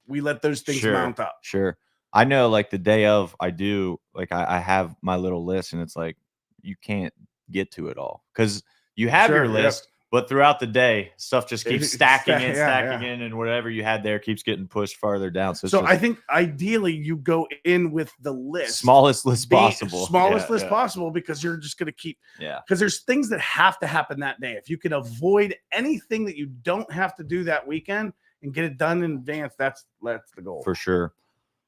Speaker 2: we let those things mount up.
Speaker 1: Sure. I know like the day of I do like I have my little list and it's like you can't get to it all because you have your list, but throughout the day stuff just keeps stacking in, and whatever you had there keeps getting pushed farther down. So
Speaker 2: I think ideally you go in with the list,
Speaker 1: smallest list possible,
Speaker 2: possible, because you're just going to keep, because there's things that have to happen that day. If you can avoid anything that you don't have to do that weekend, and get it done in advance. That's the goal.
Speaker 1: For sure.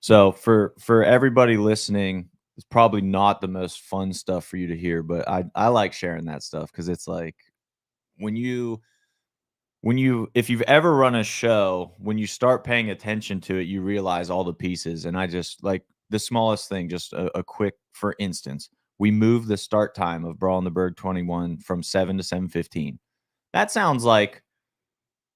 Speaker 1: So for everybody listening, it's probably not the most fun stuff for you to hear, but I like sharing that stuff because it's like when you if you've ever run a show, when you start paying attention to it, you realize all the pieces. And I just like the smallest thing, just a quick, for instance, we moved the start time of Brawl in the Burgh 21 from 7 to 7:15. That sounds like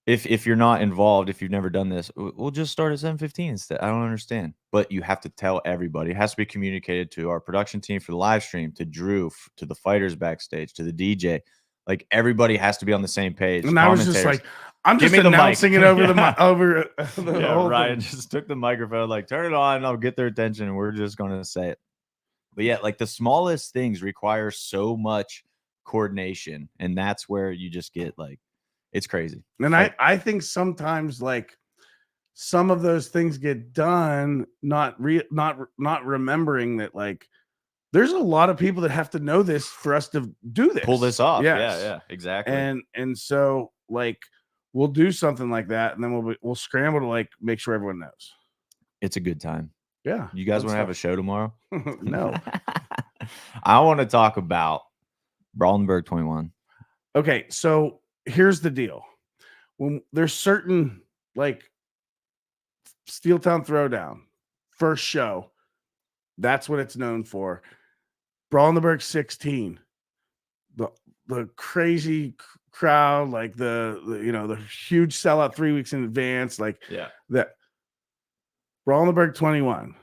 Speaker 1: if you're not involved, if you've never done this, we'll just start at 7:15 instead. I don't understand. But you have to tell everybody. It has to be communicated to our production team for the live stream, to Drew, to the fighters backstage, to the DJ. Like everybody has to be on the same page.
Speaker 2: And I was just like, I'm just announcing it over over the
Speaker 1: yeah,
Speaker 2: whole
Speaker 1: Ryan
Speaker 2: thing.
Speaker 1: just took the microphone, like, turn it on, I'll get their attention, and we're just gonna say it. But yeah, like the smallest things require so much coordination, and that's where you just get like, it's crazy.
Speaker 2: And
Speaker 1: like,
Speaker 2: I think sometimes like some of those things get done, not remembering that like there's a lot of people that have to know this for us to do this.
Speaker 1: Pull this off.
Speaker 2: Yes.
Speaker 1: Yeah, exactly.
Speaker 2: And so like we'll do something like that, and then we'll scramble to like make sure everyone knows.
Speaker 1: It's a good time.
Speaker 2: Yeah.
Speaker 1: You guys want to have a show tomorrow?
Speaker 2: No.
Speaker 1: I want to talk about Brawl in the Burgh 21.
Speaker 2: Okay, so here's the deal. When there's certain like Steel Town Throwdown, first show, that's what it's known for. Brawl in the Burgh 16, the crazy crowd, like the the huge sellout 3 weeks in advance, like that. Brawl in the Burgh 21,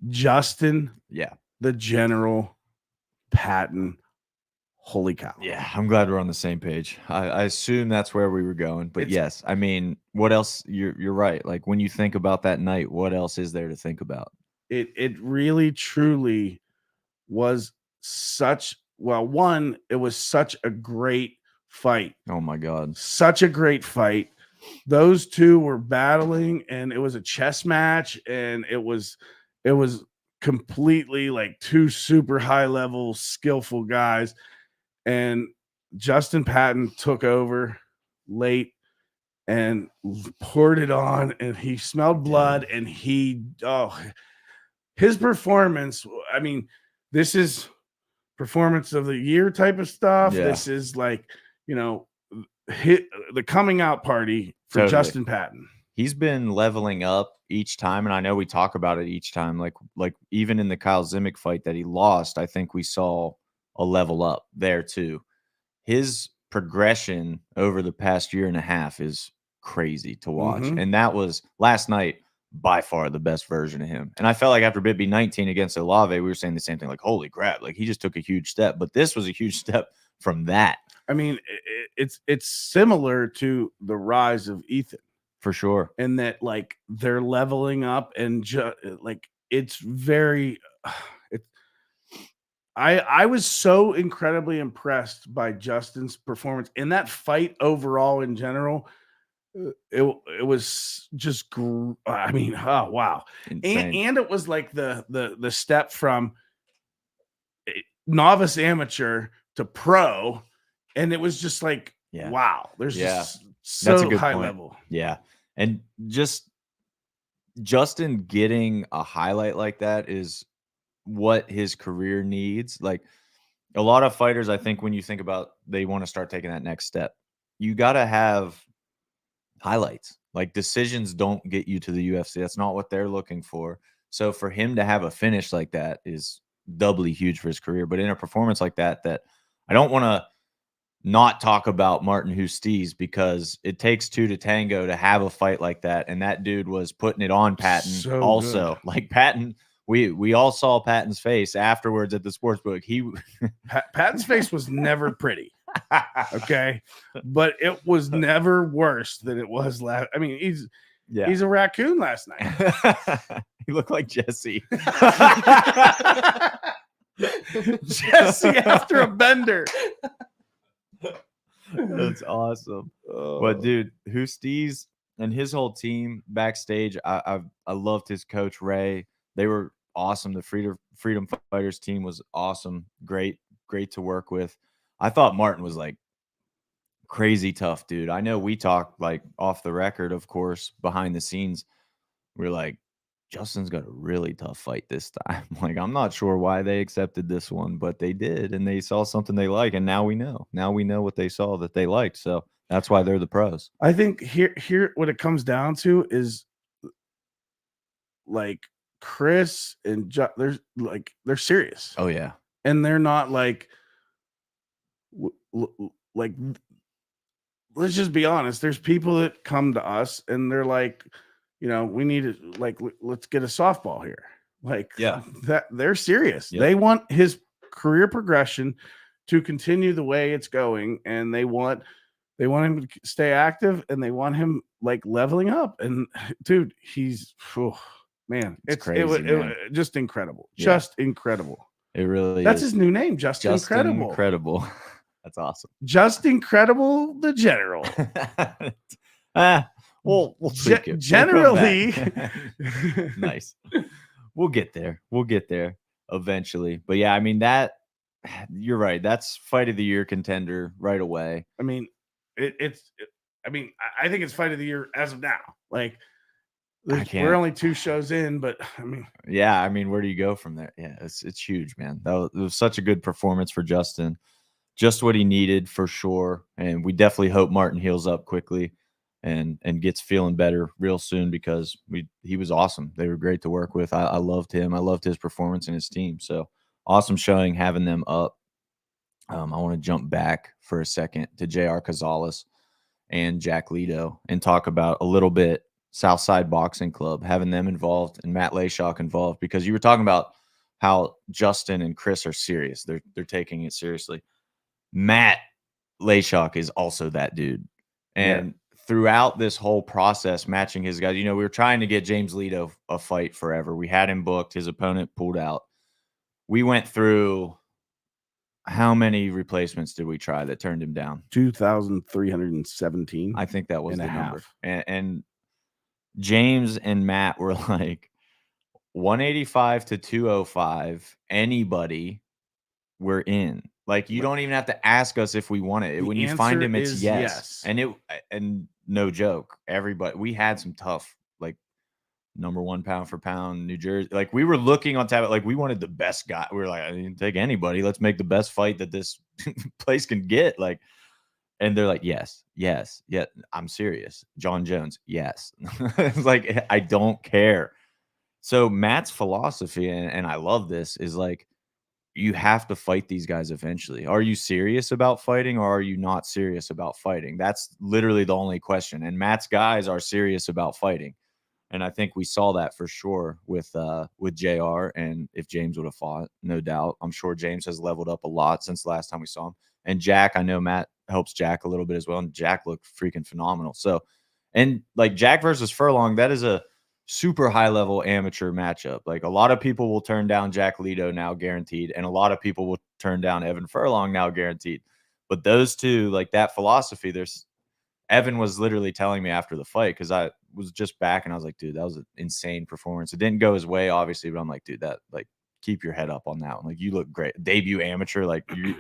Speaker 2: Justin, the General, Patton. Holy cow.
Speaker 1: Yeah, I'm glad we're on the same page. I assume that's where we were going. But yes, I mean, what else? You're right. Like when you think about that night, what else is there to think about?
Speaker 2: It really truly was such, well, one, it was such a great fight.
Speaker 1: Oh my God.
Speaker 2: Such a great fight. Those two were battling, and it was a chess match, and it was completely like two super high level skillful guys. And Justin Patton took over late and poured it on, and he smelled blood, and his performance, I mean, this is performance of the year type of stuff.
Speaker 1: Yeah.
Speaker 2: This is like, the coming out party for Justin Patton.
Speaker 1: He's been leveling up each time, and I know we talk about it each time. Like even in the Kyle Zimick fight that he lost, I think we saw a level up there too. His progression over the past year and a half is crazy to watch.
Speaker 2: Mm-hmm.
Speaker 1: And that was last night by far the best version of him. And I felt like after Bit 19 against Olave, we were saying the same thing, like, holy crap, like he just took a huge step. But this was a huge step from that.
Speaker 2: I mean, it's similar to the rise of Ethan.
Speaker 1: For sure.
Speaker 2: And that like they're leveling up, and like it's very I was so incredibly impressed by Justin's performance in that fight overall in general. It was just, I mean, oh wow. And it was like the step from novice amateur to pro, and it was just like, wow, there's just so
Speaker 1: that's a good
Speaker 2: high
Speaker 1: point.
Speaker 2: level.
Speaker 1: Yeah. And just Justin getting a highlight like that is what his career needs. Like a lot of fighters, I think when you think about they want to start taking that next step, you got to have highlights. Like decisions don't get you to the UFC. That's not what they're looking for. So for him to have a finish like that is doubly huge for his career. But in a performance like that I don't want to not talk about Martin Hustiz, because it takes two to tango to have a fight like that. And that dude was putting it on Patton also. Good. Like Patton, we all saw Patton's face afterwards at the sportsbook.
Speaker 2: Patton's face was never pretty. Okay. But it was never worse than it was last. I mean, he's a raccoon last night.
Speaker 1: He looked like Jesse.
Speaker 2: Jesse after a bender.
Speaker 1: That's awesome. But dude, Hustiz and his whole team backstage, I loved his coach Ray. They were awesome. The Freedom Fighters team was awesome. Great to work with. I thought Martin was like crazy tough, dude. I know we talked like off the record, of course, behind the scenes. We're like, Justin's got a really tough fight this time. Like, I'm not sure why they accepted this one, but they did, and they saw something they like, and now we know. Now we know what they saw that they liked. So that's why they're the pros.
Speaker 2: I think here what it comes down to is like Chris and they're serious,
Speaker 1: Oh yeah.
Speaker 2: and they're not like like let's just be honest. There's people that come to us and they're like, we need to let's get a softball here. Like
Speaker 1: Yeah.
Speaker 2: that they're serious.
Speaker 1: Yep.
Speaker 2: They want his career progression to continue the way it's going, and they want him to stay active, and they want him like leveling up. And dude, he's man,
Speaker 1: It's crazy, man.
Speaker 2: Just incredible.
Speaker 1: Yeah.
Speaker 2: Just incredible.
Speaker 1: It really
Speaker 2: That's
Speaker 1: is.
Speaker 2: his new name, Just Incredible.
Speaker 1: Incredible. That's awesome.
Speaker 2: Just Incredible the General.
Speaker 1: We'll tweak it.
Speaker 2: Generally.
Speaker 1: Nice. We'll get there. We'll get there eventually. But yeah, I mean, that you're right. That's fight of the year contender right away.
Speaker 2: I mean, I think it's fight of the year as of now. Like, we're only 2 shows in, but I mean,
Speaker 1: yeah, I mean, where do you go from there? Yeah, it's huge, man. It was such a good performance for Justin. Just what he needed for sure. And we definitely hope Martin heals up quickly and gets feeling better real soon, because he was awesome. They were great to work with. I loved him. I loved his performance and his team. So awesome showing, having them up. I want to jump back for a second to JR Cazales and Jack Lido and talk about a little bit Southside Boxing Club, having them involved and Matt Layshock involved, because you were talking about how Justin and Chris are serious. They're taking it seriously. Matt Layshock is also that dude. And throughout this whole process, matching his guys, we were trying to get James Lido a fight forever. We had him booked. His opponent pulled out. We went through, how many replacements did we try that turned him down?
Speaker 2: 2,317.
Speaker 1: I think that was
Speaker 2: and
Speaker 1: the
Speaker 2: a
Speaker 1: number.
Speaker 2: half.
Speaker 1: And James and Matt were like 185 to 205. Anybody, we're in. Like, you don't even have to ask us if we want it. When you find him, it's yes. And no joke, everybody, we had some tough, like, number 1 pound for pound New Jersey. Like, we were looking on tab, like, we wanted the best guy. We were like, I didn't take anybody. Let's make the best fight that this place can get. Like, and they're like, yes, yeah, I'm serious. John Jones, yes. It's like, I don't care. So Matt's philosophy, and I love this, is like, you have to fight these guys eventually. Are you serious about fighting, or are you not serious about fighting? That's literally the only question. And Matt's guys are serious about fighting. And I think we saw that for sure with JR. And if James would have fought, no doubt. I'm sure James has leveled up a lot since the last time we saw him. And Jack, I know Matt helps Jack a little bit as well. And Jack looked freaking phenomenal. So, and like Jack versus Furlong, that is a super high level amateur matchup. Like, a lot of people will turn down Jack Lido now, guaranteed. And a lot of people will turn down Evan Furlong now, guaranteed. But those two, like, that philosophy, Evan was literally telling me after the fight, because I was just back and I was like, dude, that was an insane performance. It didn't go his way, obviously, but I'm like, dude, that, like, keep your head up on that one. Like, you look great. Debut amateur, like, you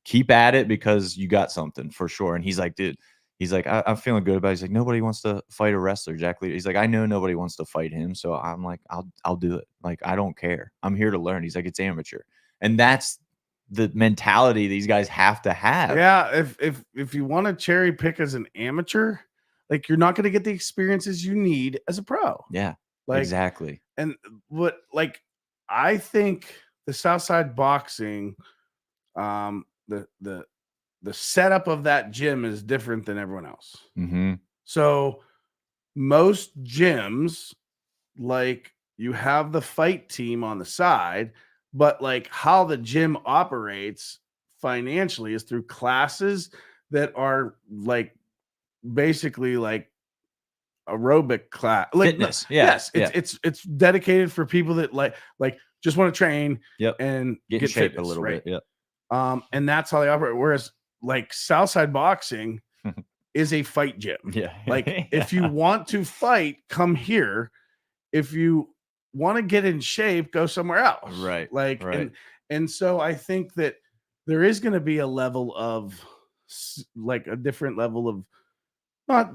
Speaker 1: keep at it, because you got something for sure. And he's like, dude, he's like, I'm feeling good about it. He's like, nobody wants to fight a wrestler, Jack Lee. He's like, I know nobody wants to fight him. So I'm like, I'll do it. Like, I don't care. I'm here to learn. He's like, it's amateur. And that's the mentality these guys have to have.
Speaker 2: Yeah. If you want to cherry pick as an amateur, like, you're not going to get the experiences you need as a pro.
Speaker 1: Yeah,
Speaker 2: like,
Speaker 1: exactly.
Speaker 2: And I think the Southside Boxing, the setup of that gym is different than everyone else.
Speaker 1: Mm-hmm.
Speaker 2: So most gyms, like, you have the fight team on the side, but like how the gym operates financially is through classes that are like basically like aerobic class, like
Speaker 1: fitness. Yeah.
Speaker 2: Yes, it's dedicated for people that like just want to train.
Speaker 1: Yep.
Speaker 2: And
Speaker 1: get in shape a little bit. Yep.
Speaker 2: And that's how they operate. Whereas like Southside Boxing is a fight gym.
Speaker 1: Yeah.
Speaker 2: Like, if you want to fight, come here. If you want to get in shape, go somewhere else.
Speaker 1: Right.
Speaker 2: Like,
Speaker 1: right.
Speaker 2: And so I think that there is going to be a level of like a different level of not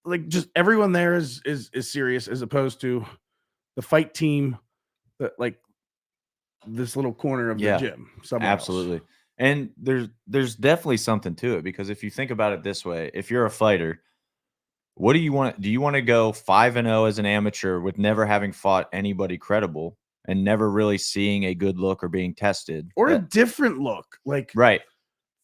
Speaker 2: like just everyone there is serious as opposed to the fight team that like this little corner of the gym.
Speaker 1: Absolutely. And there's definitely something to it, because if you think about it this way, if you're a fighter, what do you want? Do you want to go 5-0 as an amateur with never having fought anybody credible and never really seeing a good look or being tested,
Speaker 2: or a different look, like
Speaker 1: right?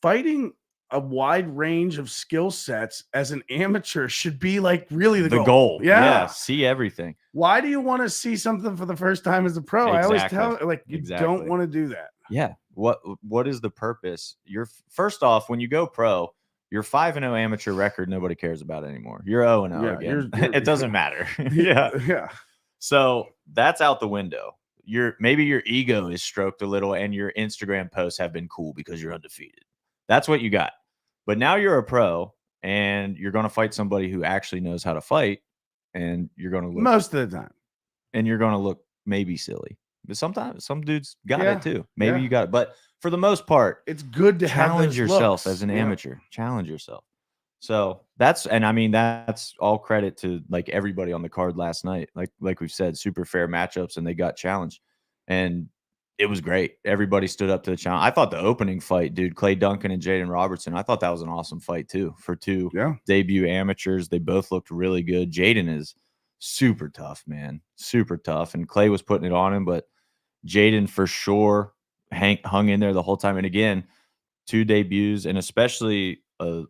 Speaker 2: Fighting a wide range of skill sets as an amateur should be like really the
Speaker 1: goal.
Speaker 2: Yeah.
Speaker 1: See everything.
Speaker 2: Why do you want to see something for the first time as a pro? I always tell like you don't want to do that.
Speaker 1: Yeah. What is the purpose? You're first off, when you go pro, your 5-0 amateur record, nobody cares about anymore. You're 0-0 again. It doesn't matter.
Speaker 2: Yeah.
Speaker 1: So that's out the window. Maybe your ego is stroked a little and your Instagram posts have been cool because you're undefeated. That's what you got. But now you're a pro and you're going to fight somebody who actually knows how to fight, and you're going to look
Speaker 2: most of the time,
Speaker 1: and you're going to look maybe silly. But sometimes some dudes got it too. Maybe you got it. But for the most part,
Speaker 2: it's good to
Speaker 1: challenge yourself as an amateur. Challenge yourself. So that's all credit to like everybody on the card last night. Like we've said, super fair matchups, and they got challenged. And it was great. Everybody stood up to the challenge. I thought the opening fight, dude, Clay Duncan and Jaden Robertson, I thought that was an awesome fight too for two debut amateurs. They both looked really good. Jaden is super tough, man. Super tough. And Clay was putting it on him, but Jaden for sure hung in there the whole time. And again, 2 debuts, and especially a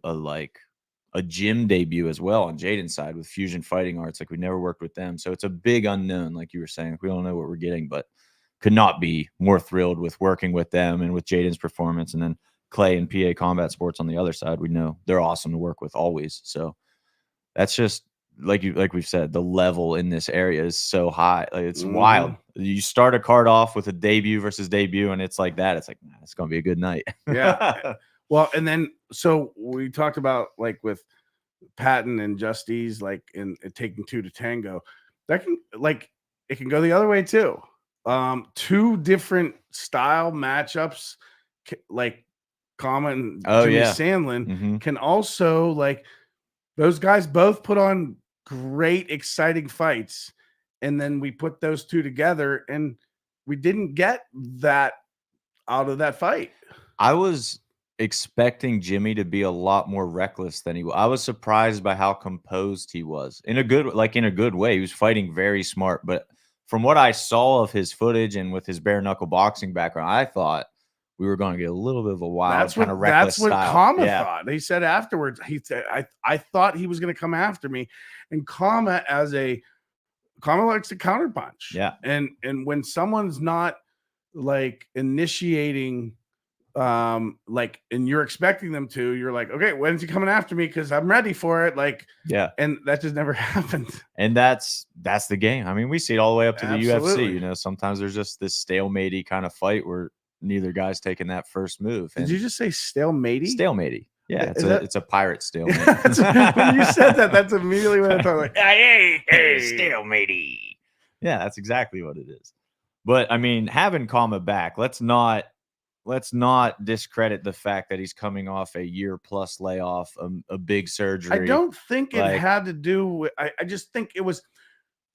Speaker 1: gym debut as well on Jaden's side with Fusion Fighting Arts. Like, we never worked with them. So it's a big unknown, like you were saying. We don't know what we're getting, but could not be more thrilled with working with them and with Jaden's performance. And then Clay and PA Combat Sports on the other side, we know they're awesome to work with always. So that's just like we've said, the level in this area is so high. Like, it's wild. You start a card off with a debut versus debut, and it's like that. It's like, nah, it's going to be a good night.
Speaker 2: Yeah. Well, and then, so we talked about like with Patton and Justice, like in taking 2 to tango, that can it can go the other way too. 2 different style matchups, like Common Jimmy Sandlin can also, like, those guys both put on great, exciting fights. And then we put those 2 together, and we didn't get that out of that fight.
Speaker 1: I was expecting Jimmy to be a lot more reckless than he was. I was surprised by how composed he was in a good way. He was fighting very smart, but from what I saw of his footage and with his bare knuckle boxing background, I thought we were going to get a little bit of a wild kind of reckless style.
Speaker 2: That's what Kama thought. He said afterwards, he said, I thought he was going to come after me. And Kama likes to counterpunch.
Speaker 1: Yeah.
Speaker 2: And when someone's not like initiating, like, and you're expecting them to, you're like, okay, when's he coming after me? Because I'm ready for it. Like, and that just never happened.
Speaker 1: And that's the game. I mean, we see it all the way up to the UFC. You know, sometimes there's just this stalematey kind of fight where neither guy's taking that first move.
Speaker 2: Did you just say stalematey?
Speaker 1: Stalematey. Yeah, it's a pirate stalemate.
Speaker 2: When you said that, that's immediately what I thought. Like,
Speaker 1: hey, stalematey. Yeah, that's exactly what it is. But I mean, having Kama back, let's not discredit the fact that he's coming off a year-plus layoff, a big surgery.
Speaker 2: I don't think it had to do with. I just think it was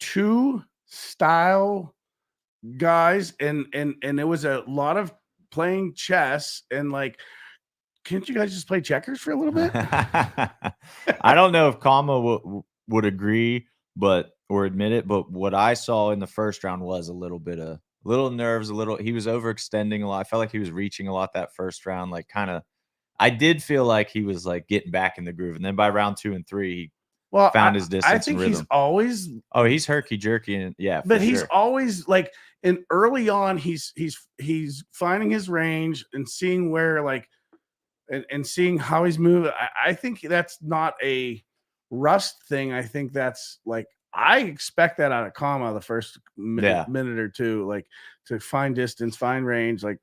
Speaker 2: 2 style guys, and it was a lot of playing chess, and like, can't you guys just play checkers for a little bit?
Speaker 1: I don't know if Kama would agree, or admit it, but what I saw in the first round was a little nerves, he was overextending a lot. I felt like he was reaching a lot that first round, like I did feel like he was like getting back in the groove. And then by round 2 and 3, he found his distance.
Speaker 2: I think
Speaker 1: and
Speaker 2: he's always,
Speaker 1: he's herky jerky. And
Speaker 2: but he's always like, and early on, he's finding his range and seeing where, like, and seeing how he's moving. I think that's not a rust thing. I think that's like, I expect that out of Kama the first minute or 2, like, to find distance, find range, like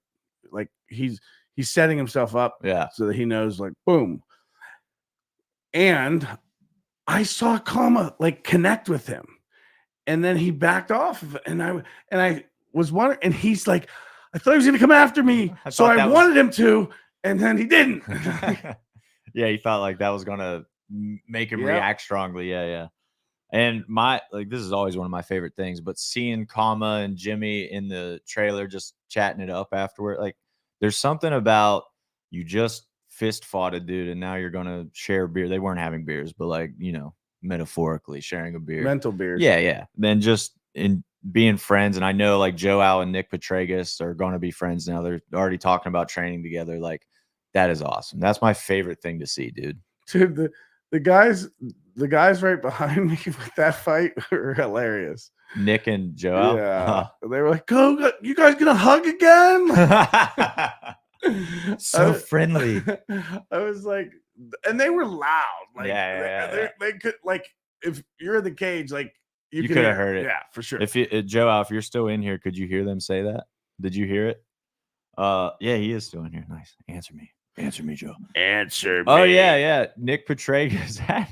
Speaker 2: he's setting himself up so that he knows, like, boom. And I saw Kama like connect with him, and then he backed off of it, and I was wondering, and he's like, I thought he was going to come after me, so I wanted him to, and then he didn't.
Speaker 1: Yeah, he thought like that was gonna make him
Speaker 2: Yep.
Speaker 1: react strongly. Yeah. And this is always one of my favorite things, but seeing Kama and Jimmy in the trailer just chatting it up afterward, like there's something about you just fist fought a dude and now you're gonna share beer. They weren't having beers, but like, metaphorically sharing a beer.
Speaker 2: Mental beers.
Speaker 1: Yeah. Then just in being friends, and I know like Joe Al and Nick Petregas are gonna be friends now. They're already talking about training together. Like that is awesome. That's my favorite thing to see, dude.
Speaker 2: Dude, the guys right behind me with that fight were hilarious.
Speaker 1: Nick and Joe Al.
Speaker 2: Yeah. They were like, "Go, you guys gonna hug again?"
Speaker 1: So friendly.
Speaker 2: I was like, and they were loud. Like,
Speaker 1: Yeah.
Speaker 2: They could, like, if you're in the cage, like
Speaker 1: You could have heard it.
Speaker 2: Yeah, for sure.
Speaker 1: If Joe Al, if you're still in here, could you hear them say that? Did you hear it? Yeah, he is still in here. Nice. Answer me, Joe.
Speaker 2: Answer me.
Speaker 1: Oh yeah. Nick Petregas had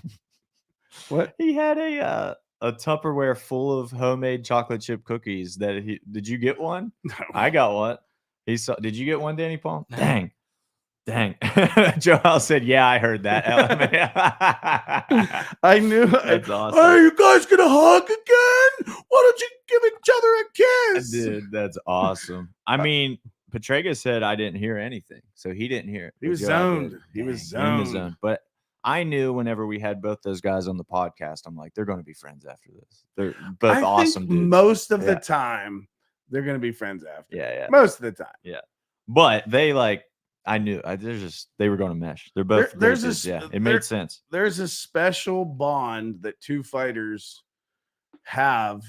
Speaker 2: What?
Speaker 1: He had a Tupperware full of homemade chocolate chip cookies. Did you get one?
Speaker 2: No.
Speaker 1: I got one. Did you get one, Danny Palm?
Speaker 3: No.
Speaker 1: Dang. Joe Al said, "Yeah, I heard that."
Speaker 2: I knew.
Speaker 1: That's awesome.
Speaker 2: Are you guys gonna hug again? Why don't you give each other a kiss?
Speaker 1: Dude, that's awesome. I mean, Petrega said I didn't hear anything, so he didn't hear it.
Speaker 2: He was
Speaker 1: Joe Al
Speaker 2: zoned.
Speaker 1: did.
Speaker 2: He was
Speaker 1: Dang, in the
Speaker 2: zoned.
Speaker 1: zone. But I knew whenever we had both those guys on the podcast, I'm like, they're going to be friends after this. They're both
Speaker 2: I
Speaker 1: awesome
Speaker 2: think
Speaker 1: dudes.
Speaker 2: most of the
Speaker 1: Yeah.
Speaker 2: time, they're gonna be friends after.
Speaker 1: Yeah.
Speaker 2: Most of the time.
Speaker 1: But they I knew they were going to mesh. They're both
Speaker 2: There's
Speaker 1: dudes.
Speaker 2: this-
Speaker 1: It made sense.
Speaker 2: There's a special bond that two fighters have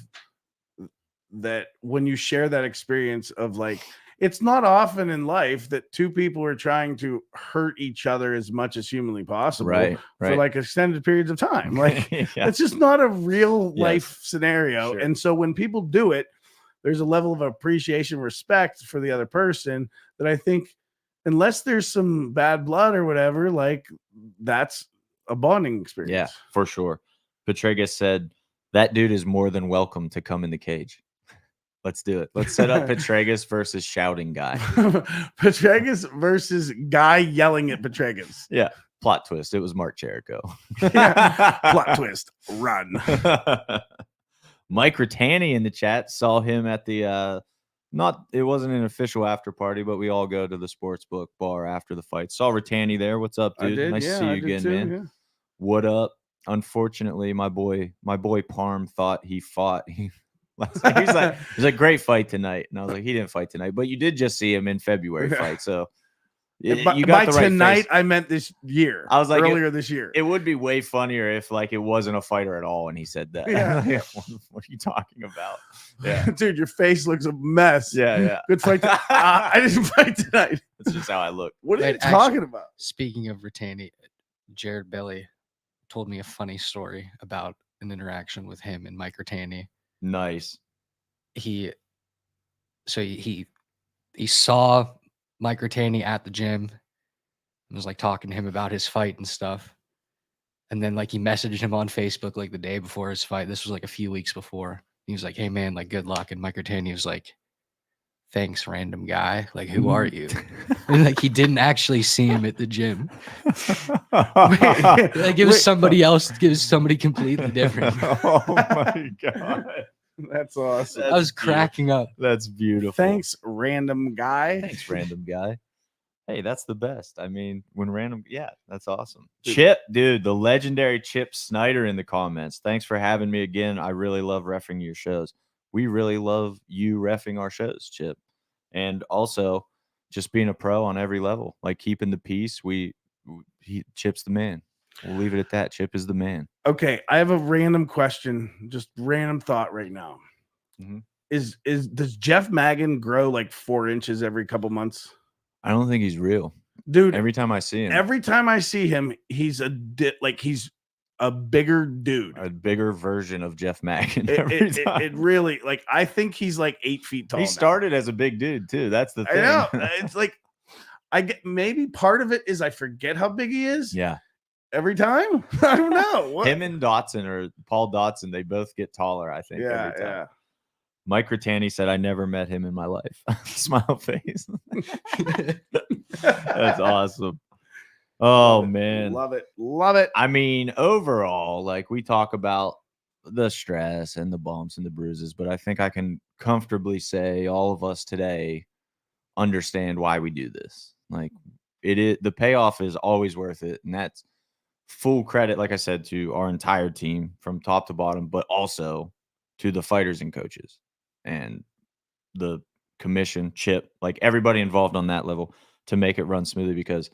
Speaker 2: that when you share that experience of like, it's not often in life that two people are trying to hurt each other as much as humanly possible
Speaker 1: Right.
Speaker 2: for like extended periods of time. Like
Speaker 1: Yeah.
Speaker 2: it's just not a real
Speaker 1: Yes.
Speaker 2: life scenario.
Speaker 1: Sure.
Speaker 2: And so when people do it, there's a level of appreciation, respect for the other person that I think, unless there's some bad blood or whatever, like that's a bonding experience.
Speaker 1: Yeah, for sure. Petrega said that dude is more than welcome to come in the cage. Let's do it. Let's set up Petregas versus shouting guy.
Speaker 2: Petregas versus guy yelling at Petregas.
Speaker 1: Yeah. Plot twist. It was Mark Jericho.
Speaker 2: Yeah. Plot twist. Run.
Speaker 1: Mike Rattani in the chat saw him at the it wasn't an official after party, but we all go to the sportsbook bar after the fight. Saw Rattani there. What's up, dude?
Speaker 2: I did,
Speaker 1: Nice to see
Speaker 2: I
Speaker 1: you
Speaker 2: did
Speaker 1: again,
Speaker 2: too,
Speaker 1: man.
Speaker 2: yeah.
Speaker 1: What up? Unfortunately, my boy Parm thought he fought. He's like, great fight tonight. And I was like, he didn't fight tonight, but you did just see him in February fight. So you got
Speaker 2: by
Speaker 1: the right
Speaker 2: tonight,
Speaker 1: face.
Speaker 2: I meant this year.
Speaker 1: I was like,
Speaker 2: earlier this year.
Speaker 1: It would be way funnier if like it wasn't a fighter at all and he said that.
Speaker 2: Yeah.
Speaker 1: What are you talking about? Yeah.
Speaker 2: Dude, your face looks a mess.
Speaker 1: Yeah.
Speaker 2: Good fight. I didn't fight tonight.
Speaker 1: That's just how I look.
Speaker 2: What are you
Speaker 3: Wait,
Speaker 2: talking about?
Speaker 3: Speaking of Rattani, Jared Belly told me a funny story about an interaction with him and Mike Rattani.
Speaker 1: Nice.
Speaker 3: He saw Mike Rattani at the gym and was like talking to him about his fight and stuff. And then like he messaged him on Facebook like the day before his fight. This was like a few weeks before. He was like, "Hey man, like good luck." And Mike Rattani was like, "Thanks, random guy. Like, who are you?" And like he didn't actually see him at the gym. Like it was somebody else. It was somebody completely different.
Speaker 1: Oh my god.
Speaker 2: That's awesome.
Speaker 3: I was cracking up.
Speaker 1: That's beautiful.
Speaker 2: Thanks, random guy.
Speaker 1: Thanks, random guy. Hey, that's the best. I mean, when random, yeah, that's awesome. Chip, dude, the legendary Chip Snyder in the comments. Thanks for having me again. I really love reffing your shows. We really love you reffing our shows, Chip. And also just being a pro on every level, like keeping the peace. Chip's the man. We'll leave it at that. Chip is the man.
Speaker 2: Okay, I have a random question, just random thought right now.
Speaker 1: Mhm.
Speaker 2: Does Jeff Magan grow like 4 inches every couple months?
Speaker 1: I don't think he's real.
Speaker 2: Dude,
Speaker 1: Every time I see him,
Speaker 2: he's he's a bigger dude.
Speaker 1: a bigger version of Jeff Magan.
Speaker 2: It really, like, I think he's like 8 feet tall.
Speaker 1: He
Speaker 2: now.
Speaker 1: started as a big dude too. That's the
Speaker 2: I
Speaker 1: thing.
Speaker 2: know. It's like I get, maybe part of it is I forget how big he is
Speaker 1: Yeah.
Speaker 2: every time. I don't know. What?
Speaker 1: Him and Dotson, or Paul Dotson, they both get taller, I think.
Speaker 2: Yeah,
Speaker 1: every time.
Speaker 2: yeah.
Speaker 1: Mike Rattani said, "I never met him in my life." Smile face. That's awesome. Oh
Speaker 2: Love it.
Speaker 1: man.
Speaker 2: Love it. Love it.
Speaker 1: I mean, overall, like we talk about the stress and the bumps and the bruises, but I think I can comfortably say all of us today understand why we do this. Like the payoff is always worth it. And that's full credit, like I said, to our entire team from top to bottom, but also to the fighters and coaches and the commission, Chip, like everybody involved on that level to make it run smoothly. Because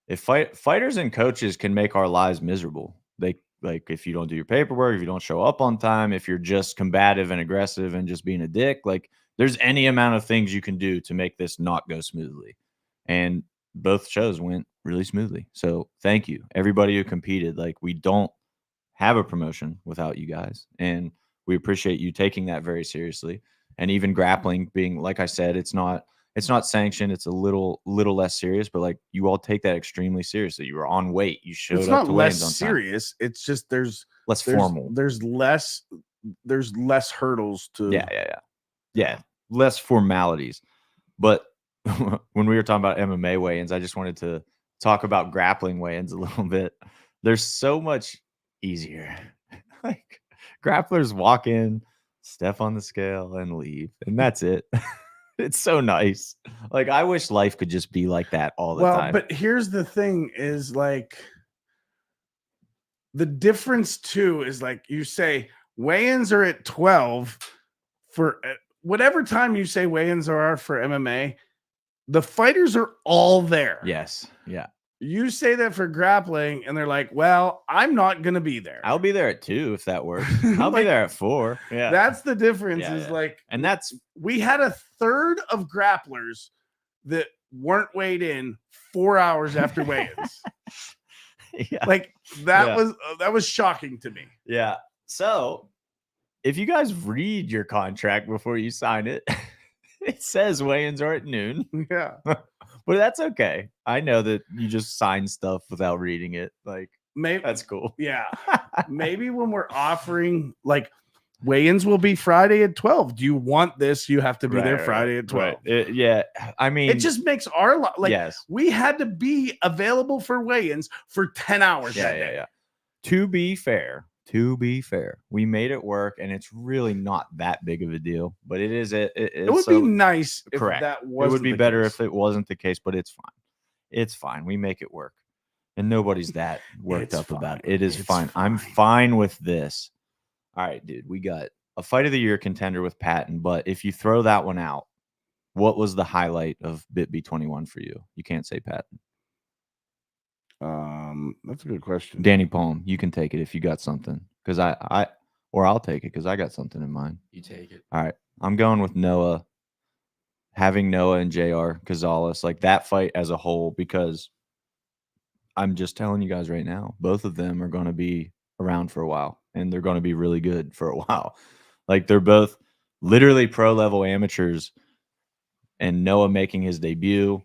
Speaker 1: if fighters and coaches can make our lives miserable, they like if you don't do your paperwork, if you don't show up on time, if you're just combative and aggressive and just being a dick, like there's any amount of things you can do to make this not go smoothly. And both shows went really smoothly. So thank you, everybody who competed. Like we don't have a promotion without you guys, and we appreciate you taking that very seriously. And even grappling being, like I said, it's not sanctioned. It's a little less serious, but like you all take that extremely seriously. You were on weight. You showed
Speaker 2: It's
Speaker 1: up
Speaker 2: not
Speaker 1: to
Speaker 2: less
Speaker 1: weigh-ins on time.
Speaker 2: serious. It's just there's
Speaker 1: Formal.
Speaker 2: There's less hurdles to.
Speaker 1: Yeah. Less formalities. But when we were talking about MMA weigh-ins, I just wanted to talk about grappling weigh-ins a little bit. They're so much easier. Like grapplers walk in, step on the scale, and leave, and that's it. It's so nice. Like I wish life could just be like that all the time.
Speaker 2: But here's the thing: is like the difference too is like you say weigh-ins are at 12 for whatever time you say weigh-ins are for MMA. The fighters are all there.
Speaker 1: Yes. Yeah.
Speaker 2: You say that for grappling, and they're like, well, I'm not going to be there.
Speaker 1: I'll be there at 2 if that works. I'll be there at 4. Yeah.
Speaker 2: That's the difference like,
Speaker 1: and that's,
Speaker 2: we had a third of grapplers that weren't weighed in 4 hours after weigh-ins.
Speaker 1: Yeah.
Speaker 2: Like that was shocking to me.
Speaker 1: Yeah. So if you guys read your contract before you sign it, it says weigh-ins are at noon.
Speaker 2: Yeah.
Speaker 1: But that's okay. I know that you just sign stuff without reading it. Like,
Speaker 2: Maybe
Speaker 1: that's cool.
Speaker 2: Yeah. Maybe when we're offering, like, weigh-ins will be Friday at 12. Do you want this? You have to be there Friday at 12.
Speaker 1: Yeah. I mean,
Speaker 2: it just makes our life like,
Speaker 1: yes.
Speaker 2: We had to be available for weigh-ins for 10 hours.
Speaker 1: Yeah. To be fair, we made it work, and it's really not that big of a deal. But it is. It
Speaker 2: would be nice if
Speaker 1: correct.
Speaker 2: that was.
Speaker 1: It would be better if it wasn't the case, but it's fine. It's fine. We make it work, and nobody's that worked up about it. It is fine. I'm fine with this. All right, dude. We got a fight of the year contender with Patton, but if you throw that one out, what was the highlight of BitB 21 for you? You can't say Patton.
Speaker 2: That's a good question.
Speaker 1: Danny Palm, you can take it if you got something, because I'll take it because I got something in mind.
Speaker 3: You take it.
Speaker 1: All right, I'm going with Noah. Having Noah and JR Gonzalez, like that fight as a whole, because I'm just telling you guys right now, both of them are going to be around for a while, and they're going to be really good for a while. Like they're both literally pro level amateurs, and Noah making his debut,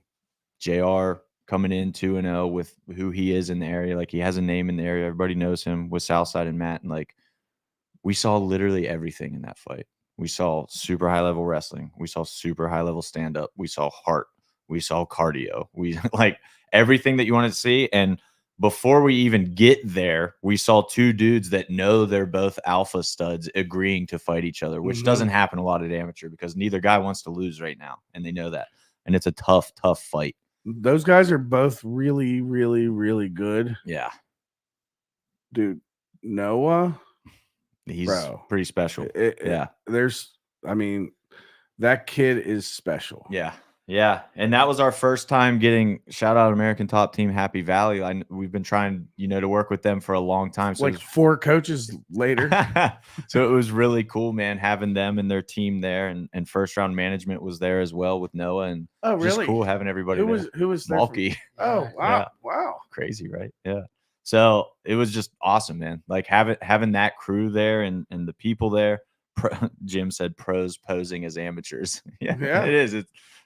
Speaker 1: JR coming in 2-0 with who he is in the area. Like he has a name in the area. Everybody knows him with Southside and Matt. And like we saw literally everything in that fight. We saw super high level wrestling. We saw super high level stand up. We saw heart. We saw cardio. We like everything that you wanted to see. And before we even get there, we saw two dudes that know they're both alpha studs agreeing to fight each other, which doesn't happen a lot at amateur because neither guy wants to lose right now. And they know that. And it's a tough fight.
Speaker 2: Those guys are both really, really, really good.
Speaker 1: Yeah.
Speaker 2: Dude, Noah,
Speaker 1: he's pretty special.
Speaker 2: That kid is special.
Speaker 1: Yeah. And that was our first time getting shout out American Top Team Happy Valley. We've been trying, to work with them for a long time. So
Speaker 2: like 4 coaches later.
Speaker 1: So it was really cool, man, having them and their team there, and first round management was there as well with Noah. And
Speaker 2: really
Speaker 1: just cool having everybody
Speaker 2: who was there?
Speaker 1: Malky.
Speaker 2: Oh, wow.
Speaker 1: Yeah.
Speaker 2: Wow.
Speaker 1: Crazy, right? Yeah. So it was just awesome, man. Like having that crew there and the people there. Jim said pros posing as amateurs. Yeah, it is.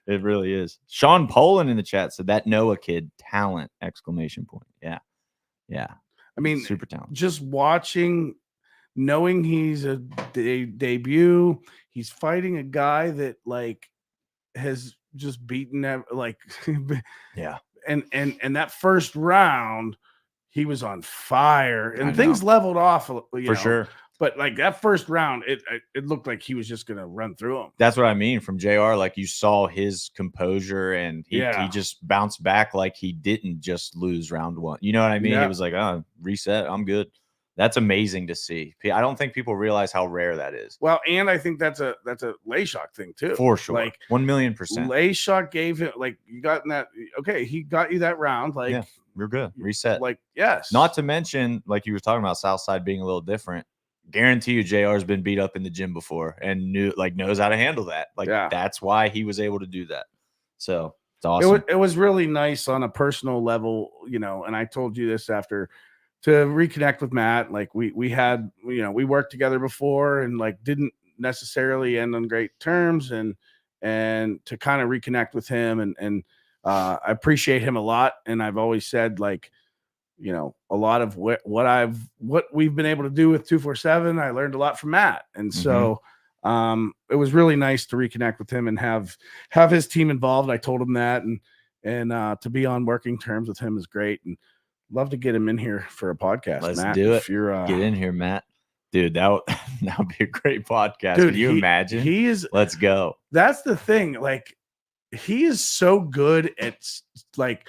Speaker 1: It really is. Sean Poland in the chat said that Noah kid talent ! Yeah.
Speaker 2: I mean,
Speaker 1: super talented.
Speaker 2: Just watching, knowing he's a debut, he's fighting a guy that like has just beaten like
Speaker 1: yeah.
Speaker 2: and that first round, he was on fire, and things leveled off
Speaker 1: for sure.
Speaker 2: But like that first round, it looked like he was just gonna run through him.
Speaker 1: That's what I mean from JR. Like you saw his composure, and he just bounced back like he didn't just lose round one. You know what I mean? He was like, "Oh, reset, I'm good." That's amazing to see. I don't think people realize how rare that is.
Speaker 2: Well, and I think that's a Layshock thing too.
Speaker 1: For sure.
Speaker 2: Like
Speaker 1: 1,000,000%.
Speaker 2: Layshock gave him, like, you got in that, okay, he got you that round. Like,
Speaker 1: yeah, we're good. Reset.
Speaker 2: Like, yes.
Speaker 1: Not to mention, like you were talking about Southside being a little different. Guarantee you JR's been beat up in the gym before and knows how to handle that. Like that's why he was able to do that. So it's awesome.
Speaker 2: It was really nice on a personal level, and I told you this after, to reconnect with Matt. Like we had, we worked together before and like didn't necessarily end on great terms, and to kind of reconnect with him and I appreciate him a lot. And I've always said, like, a lot of what we've been able to do with 247, I learned a lot from Matt. And so it was really nice to reconnect with him and have his team involved. I told him that, and to be on working terms with him is great, and love to get him in here for a podcast.
Speaker 1: Let's
Speaker 2: Matt,
Speaker 1: do it.
Speaker 2: If you're
Speaker 1: get in here, Matt. Dude, that would be a great podcast.
Speaker 2: Dude,
Speaker 1: Can you imagine? Let's go.
Speaker 2: That's the thing. Like, he is so good at, like,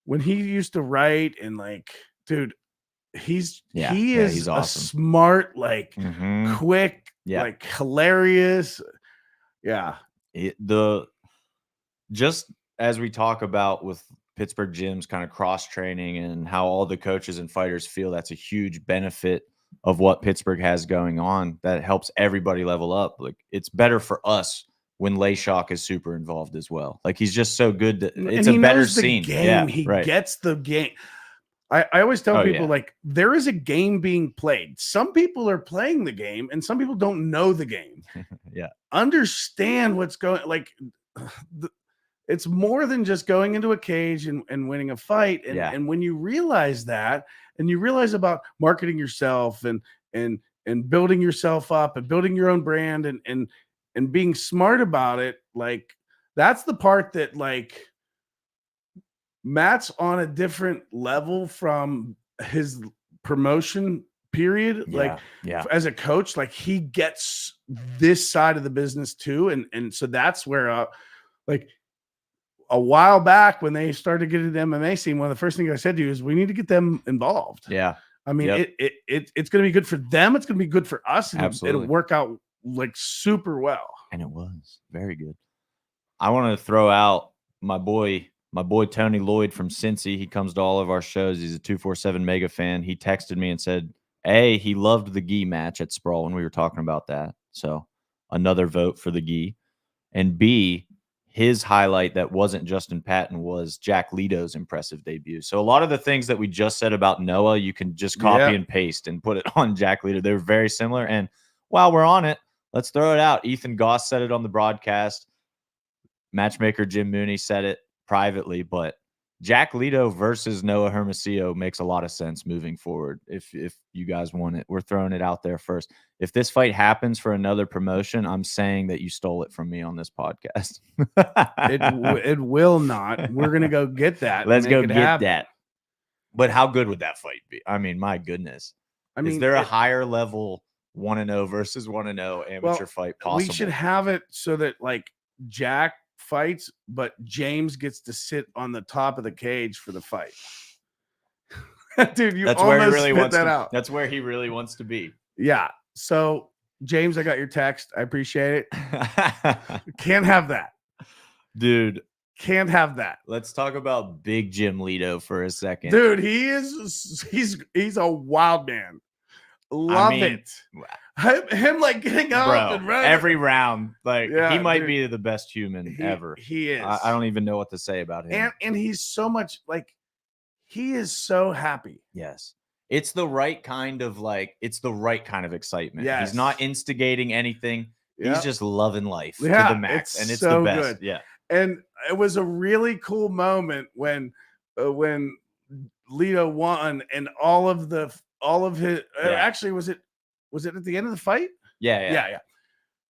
Speaker 2: when he used to write, and like, dude, he's awesome. A smart, like, quick, like, hilarious. Yeah.
Speaker 1: Just as we talk about with Pittsburgh gyms kind of cross training and how all the coaches and fighters feel, that's a huge benefit of what Pittsburgh has going on. That helps everybody level up. Like, it's better for us when Layshock is super involved as well. Like, he's just so good that it's a better scene.
Speaker 2: Yeah, he gets the game. I always tell people, like, there is a game being played. Some people are playing the game and some people don't know the game. Understand what's going, like, it's more than just going into a cage and winning a fight. And when you realize that, and you realize about marketing yourself and building yourself up and building your own brand and being smart about it, like, that's the part that, like, Matt's on a different level from his promotion period. As a coach, like, he gets this side of the business too. And so that's where, like, a while back when they started getting the MMA scene, one of the first things I said to you is, we need to get them involved.
Speaker 1: Yeah.
Speaker 2: I mean, it's going to be good for them. It's going to be good for us. And
Speaker 1: absolutely.
Speaker 2: It'll work out, like, super well.
Speaker 1: And it was very good. I want to throw out my boy Tony Lloyd from Cincy. He comes to all of our shows. He's a 247 mega fan. He texted me and said, A, he loved the gi match at Sprawl when we were talking about that. So another vote for the gi. And B, his highlight that wasn't Justin Patton was Jack Leto's impressive debut. So a lot of the things that we just said about Noah, you can just copy and paste and put it on Jack Leto. They're very similar. And while we're on it, let's throw it out. Ethan Goss said it on the broadcast. Matchmaker Jim Mooney said it privately, but Jack Leto versus Noah Hermosillo makes a lot of sense moving forward. If you guys want it, we're throwing it out there first. If this fight happens for another promotion, I'm saying that you stole it from me on this podcast.
Speaker 2: It will not. We're gonna go get that.
Speaker 1: Let's go get that. But how good would that fight be? I mean, my goodness. I mean, is there a higher level 1-0 versus 1-0 amateur fight possible?
Speaker 2: We should have it so that, like, Jack fights, but James gets to sit on the top of the cage for the fight. Dude,
Speaker 1: that's where he really wants that out. That's where he really wants to be.
Speaker 2: Yeah. So, James, I got your text. I appreciate it. Can't have that.
Speaker 1: Dude.
Speaker 2: Can't have that.
Speaker 1: Let's talk about Big Jim Leto for a second.
Speaker 2: Dude, he's a wild man. Love it. Him, like, getting up and running
Speaker 1: every round. Like, he might be the best human ever.
Speaker 2: He is.
Speaker 1: I don't even know what to say about him.
Speaker 2: And he's so much, like, he is so happy.
Speaker 1: Yes. It's the right kind of, like, it's the right kind of excitement. Yes. He's not instigating anything. He's just loving life to the max. And it's so the best. Good. Yeah.
Speaker 2: And it was a really cool moment when Leto won, and all of his actually, was it at the end of the fight?
Speaker 1: Yeah.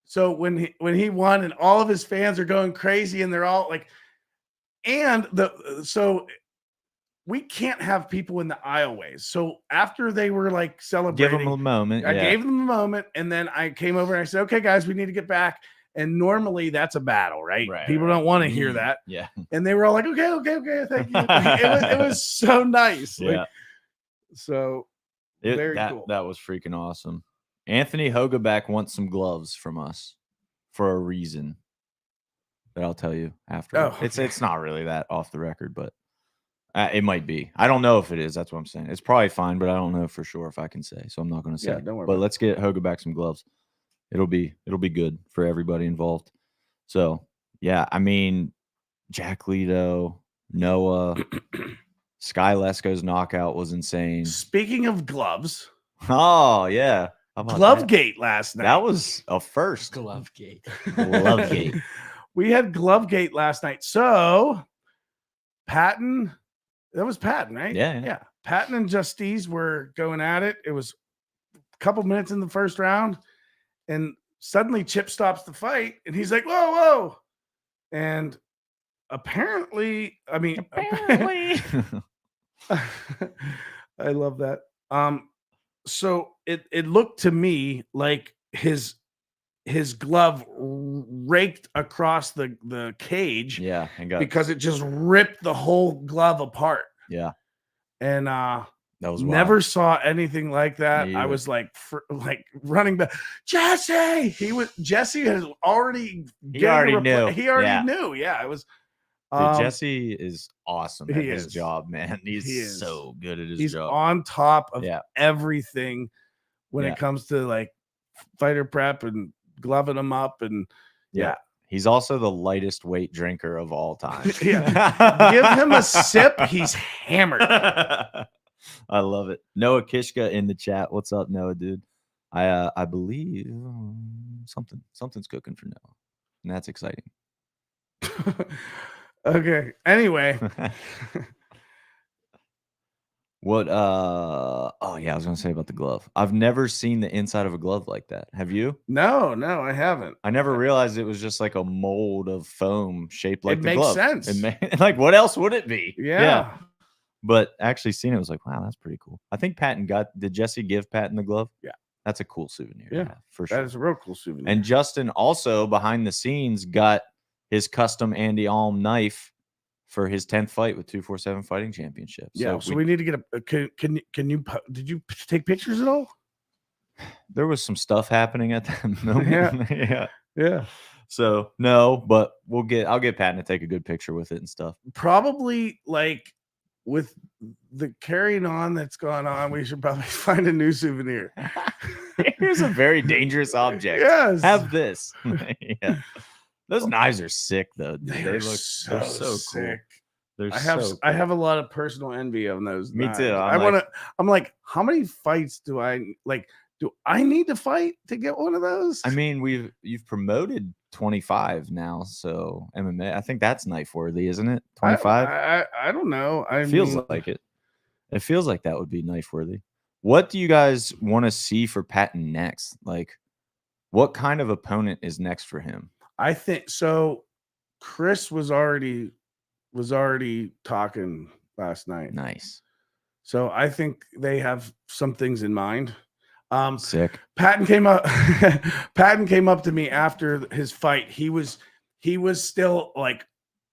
Speaker 2: So when he won, and all of his fans are going crazy, and they're all like, And so we can't have people in the aisleways. So after they were like celebrating,
Speaker 1: Give them a moment.
Speaker 2: I gave them a moment, and then I came over and I said, "Okay, guys, we need to get back." And normally that's a battle, right? People don't want to hear that.
Speaker 1: Yeah.
Speaker 2: And they were all like, "Okay, thank you." it was so nice.
Speaker 1: Yeah.
Speaker 2: Like, so very cool.
Speaker 1: That was freaking awesome. Anthony Hogaback wants some gloves from us for a reason that I'll tell you after.
Speaker 2: Oh,
Speaker 1: it's not really that off the record, but it might be. I don't know if it is. That's what I'm saying. It's probably fine, but I don't know for sure if I can say. So I'm not going to say.
Speaker 2: Yeah, don't worry.
Speaker 1: But let's get Hogaback some gloves. It'll be good for everybody involved. So yeah, I mean, Jack Leto, Noah, Sky Lesko's knockout was insane.
Speaker 2: Speaking of gloves,
Speaker 1: oh yeah,
Speaker 2: Glovegate last night.
Speaker 1: That was a first.
Speaker 3: Glovegate.
Speaker 1: Glovegate.
Speaker 2: We had Glovegate last night. So Patton, that was Patton, right?
Speaker 1: Yeah.
Speaker 2: Patton and Justice were going at it. It was a couple minutes in the first round, and suddenly Chip stops the fight, and he's like, "Whoa!" And apparently, I love that. So it looked to me like his glove raked across the cage.
Speaker 1: Yeah,
Speaker 2: because it just ripped the whole glove apart.
Speaker 1: Yeah.
Speaker 2: And
Speaker 1: that was
Speaker 2: never
Speaker 1: wild.
Speaker 2: saw anything like that. I was like running back. Jesse has already
Speaker 1: He already knew.
Speaker 2: He already knew. Yeah, it was
Speaker 1: Dude, Jesse is awesome at his
Speaker 2: is.
Speaker 1: job, man. He's so good at his
Speaker 2: He's
Speaker 1: job.
Speaker 2: on top of everything when it comes to like fighter prep and gloving them up, and
Speaker 1: he's also the lightest weight drinker of all time.
Speaker 2: Give him a sip, he's hammered.
Speaker 1: I love it. Noah Kishka in the chat. What's up, Noah, dude? I believe something's cooking for Noah, and that's exciting.
Speaker 2: Okay. Anyway.
Speaker 1: What oh yeah, I was gonna say about the glove. I've never seen the inside of a glove like that. Have you?
Speaker 2: No, I haven't.
Speaker 1: I never realized it was just like a mold of foam shaped like the glove.
Speaker 2: It makes
Speaker 1: sense. Like what else would it be?
Speaker 2: Yeah.
Speaker 1: But actually seeing it was like, wow, that's pretty cool. I think did Jesse give Patton the glove?
Speaker 2: Yeah.
Speaker 1: That's a cool souvenir.
Speaker 2: Yeah,
Speaker 1: for sure.
Speaker 2: That is a real cool souvenir.
Speaker 1: And Justin also behind the scenes got his custom Andy Alm knife for his 10th fight with 247 Fighting Championship.
Speaker 2: So we need to get can you did you take pictures at all?
Speaker 1: There was some stuff happening at that moment.
Speaker 2: Yeah.
Speaker 1: So no, but I'll get Patton to take a good picture with it and stuff.
Speaker 2: Probably like with the carrying on that's gone on, we should probably find a new souvenir.
Speaker 1: Here's a very dangerous object.
Speaker 2: Yes.
Speaker 1: Have this. Yeah. Those knives are sick though.
Speaker 2: They
Speaker 1: look
Speaker 2: so
Speaker 1: sick.
Speaker 2: Cool.
Speaker 1: Cool.
Speaker 2: I have a lot of personal envy on those.
Speaker 1: Me
Speaker 2: knives.
Speaker 1: too.
Speaker 2: I'm like, how many fights do I like? Do I need to fight to get one of those?
Speaker 1: I mean, you've promoted 25 now, so MMA. I think that's knife worthy, isn't it? 25.
Speaker 2: I don't know.
Speaker 1: Feels like it. It feels like that would be knife worthy. What do you guys want to see for Patton next? Like, what kind of opponent is next for him?
Speaker 2: I think so. Chris was already talking last night.
Speaker 1: Nice.
Speaker 2: So I think they have some things in mind.
Speaker 1: Sick.
Speaker 2: Patton came up to me after his fight. He was still like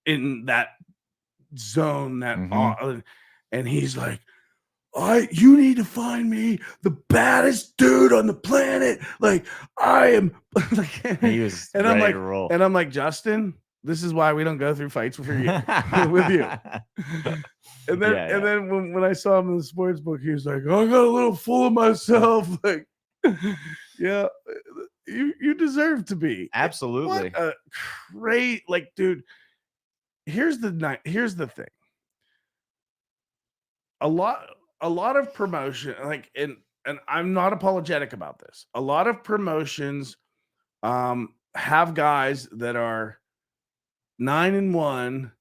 Speaker 2: in that zone that and he's like, you need to find me the baddest dude on the planet. Like I am.
Speaker 1: He was
Speaker 2: and
Speaker 1: ready
Speaker 2: I'm like,
Speaker 1: to roll.
Speaker 2: And I'm like, Justin, this is why we don't go through fights with you. With you. And then when I saw him in the sports book, he was like, I got a little full of myself. Like, yeah, you deserve to be.
Speaker 1: Absolutely.
Speaker 2: What a great, like, dude. Here's the thing. A lot of promotion, like, and I'm not apologetic about this. A lot of promotions have guys that are 9-1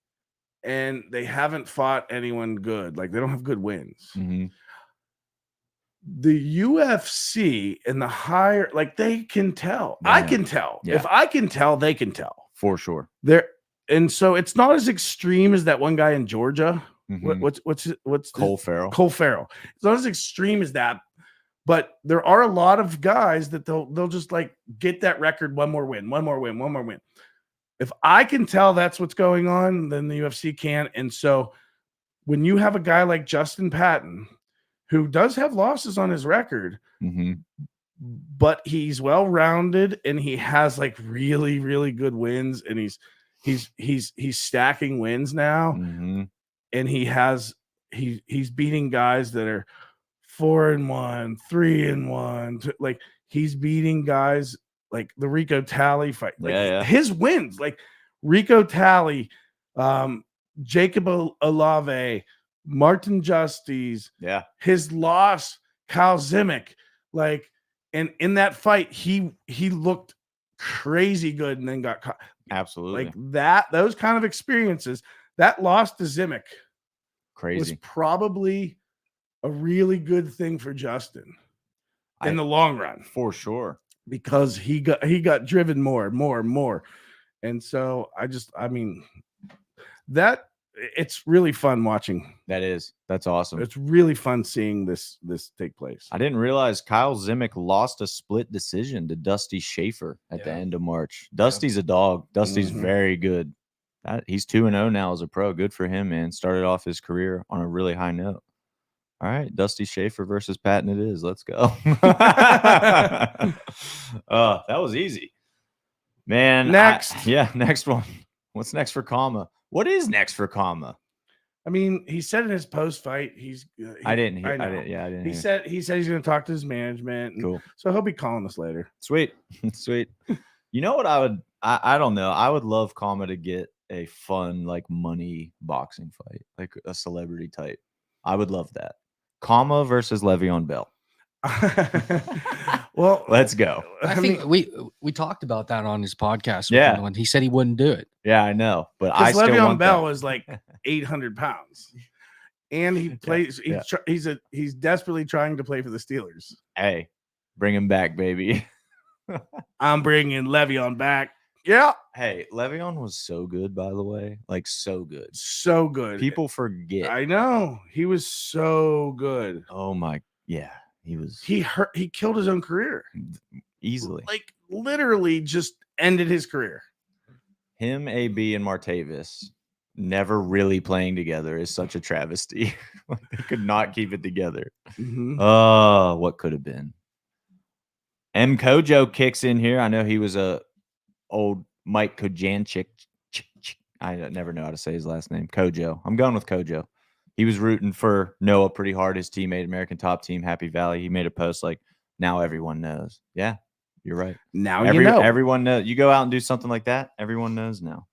Speaker 2: and they haven't fought anyone good. Like they don't have good wins.
Speaker 1: Mm-hmm.
Speaker 2: The UFC and the higher, like they can tell.
Speaker 1: Yeah.
Speaker 2: I can tell.
Speaker 1: Yeah.
Speaker 2: If I can tell, they can tell.
Speaker 1: For sure.
Speaker 2: and so it's not as extreme as that one guy in Georgia.
Speaker 1: Mhm.
Speaker 2: What's
Speaker 1: Cole Farrell.
Speaker 2: Cole Farrell. It's not as extreme as that, but there are a lot of guys that they'll just like get that record, one more win. If I can tell that's what's going on, then the UFC can. And so when you have a guy like Justin Patton, who does have losses on his record,
Speaker 1: Mm-hmm.
Speaker 2: but he's well-rounded and he has like really, really good wins, and he's stacking wins now,
Speaker 1: Mm-hmm.
Speaker 2: and he's beating guys that are 4-1, 3-1, like he's beating guys like the Rico Talley fight. Like his wins, like Rico Talley, Jacob Olave, Martin Justice, his loss, Kyle Zimick, like, and in that fight, he looked crazy good and then got caught.
Speaker 1: Absolutely.
Speaker 2: Like that, those kind of experiences, that loss to Zimick was probably a really good thing for Justin in the long run,
Speaker 1: for sure,
Speaker 2: because he got driven more. And so I mean, that it's really fun watching.
Speaker 1: That's awesome.
Speaker 2: It's really fun seeing this take place.
Speaker 1: I didn't realize Kyle Zimick lost a split decision to Dusty Schaefer at the end of March. Dusty's a dog. Dusty's very good. He's 2-0 now as a pro. Good for him, man. Started off his career on a really high note. All right, Dusty Schaefer versus Patton it is. Let's go. That was easy. Man.
Speaker 2: Next.
Speaker 1: Next one. What's next for Kama? What is next for Kama?
Speaker 2: I mean, he said in his post-fight,
Speaker 1: I didn't hear.
Speaker 2: He said he's going to talk to his management.
Speaker 1: Cool.
Speaker 2: So he'll be calling us later.
Speaker 1: Sweet. You know what I don't know. I would love Kama to get a fun, like, money boxing fight, like a celebrity type. I would love that. Kama versus Le'Veon Bell.
Speaker 2: Well,
Speaker 1: let's go.
Speaker 3: I think we talked about that on his podcast.
Speaker 1: Yeah,
Speaker 3: he said he wouldn't do it.
Speaker 1: Yeah, I know, but I still
Speaker 2: Le'Veon
Speaker 1: want
Speaker 2: Bell
Speaker 1: that.
Speaker 2: was like 800 pounds, and he plays. He's desperately trying to play for the Steelers.
Speaker 1: Hey, bring him back, baby.
Speaker 2: I'm bringing Le'Veon back. Yeah.
Speaker 1: Hey, Le'Veon was so good, by the way. Like, so good.
Speaker 2: So good.
Speaker 1: People forget.
Speaker 2: I know. He was so good.
Speaker 1: Oh, my. Yeah. He was.
Speaker 2: He killed his own career.
Speaker 1: Easily.
Speaker 2: Like, literally just ended his career.
Speaker 1: Him, AB, and Martavis never really playing together is such a travesty. They could not keep it together. Oh, what could have been. M. Kojo kicks in here. I know he was a old Mike Kojanchik. I never know how to say his last name. Kojo. I'm going with Kojo. He was rooting for Noah pretty hard, his teammate, American Top Team, Happy Valley. He made a post like, now everyone knows. Yeah, you're right.
Speaker 2: Now you know.
Speaker 1: Everyone knows. You go out and do something like that, everyone knows now,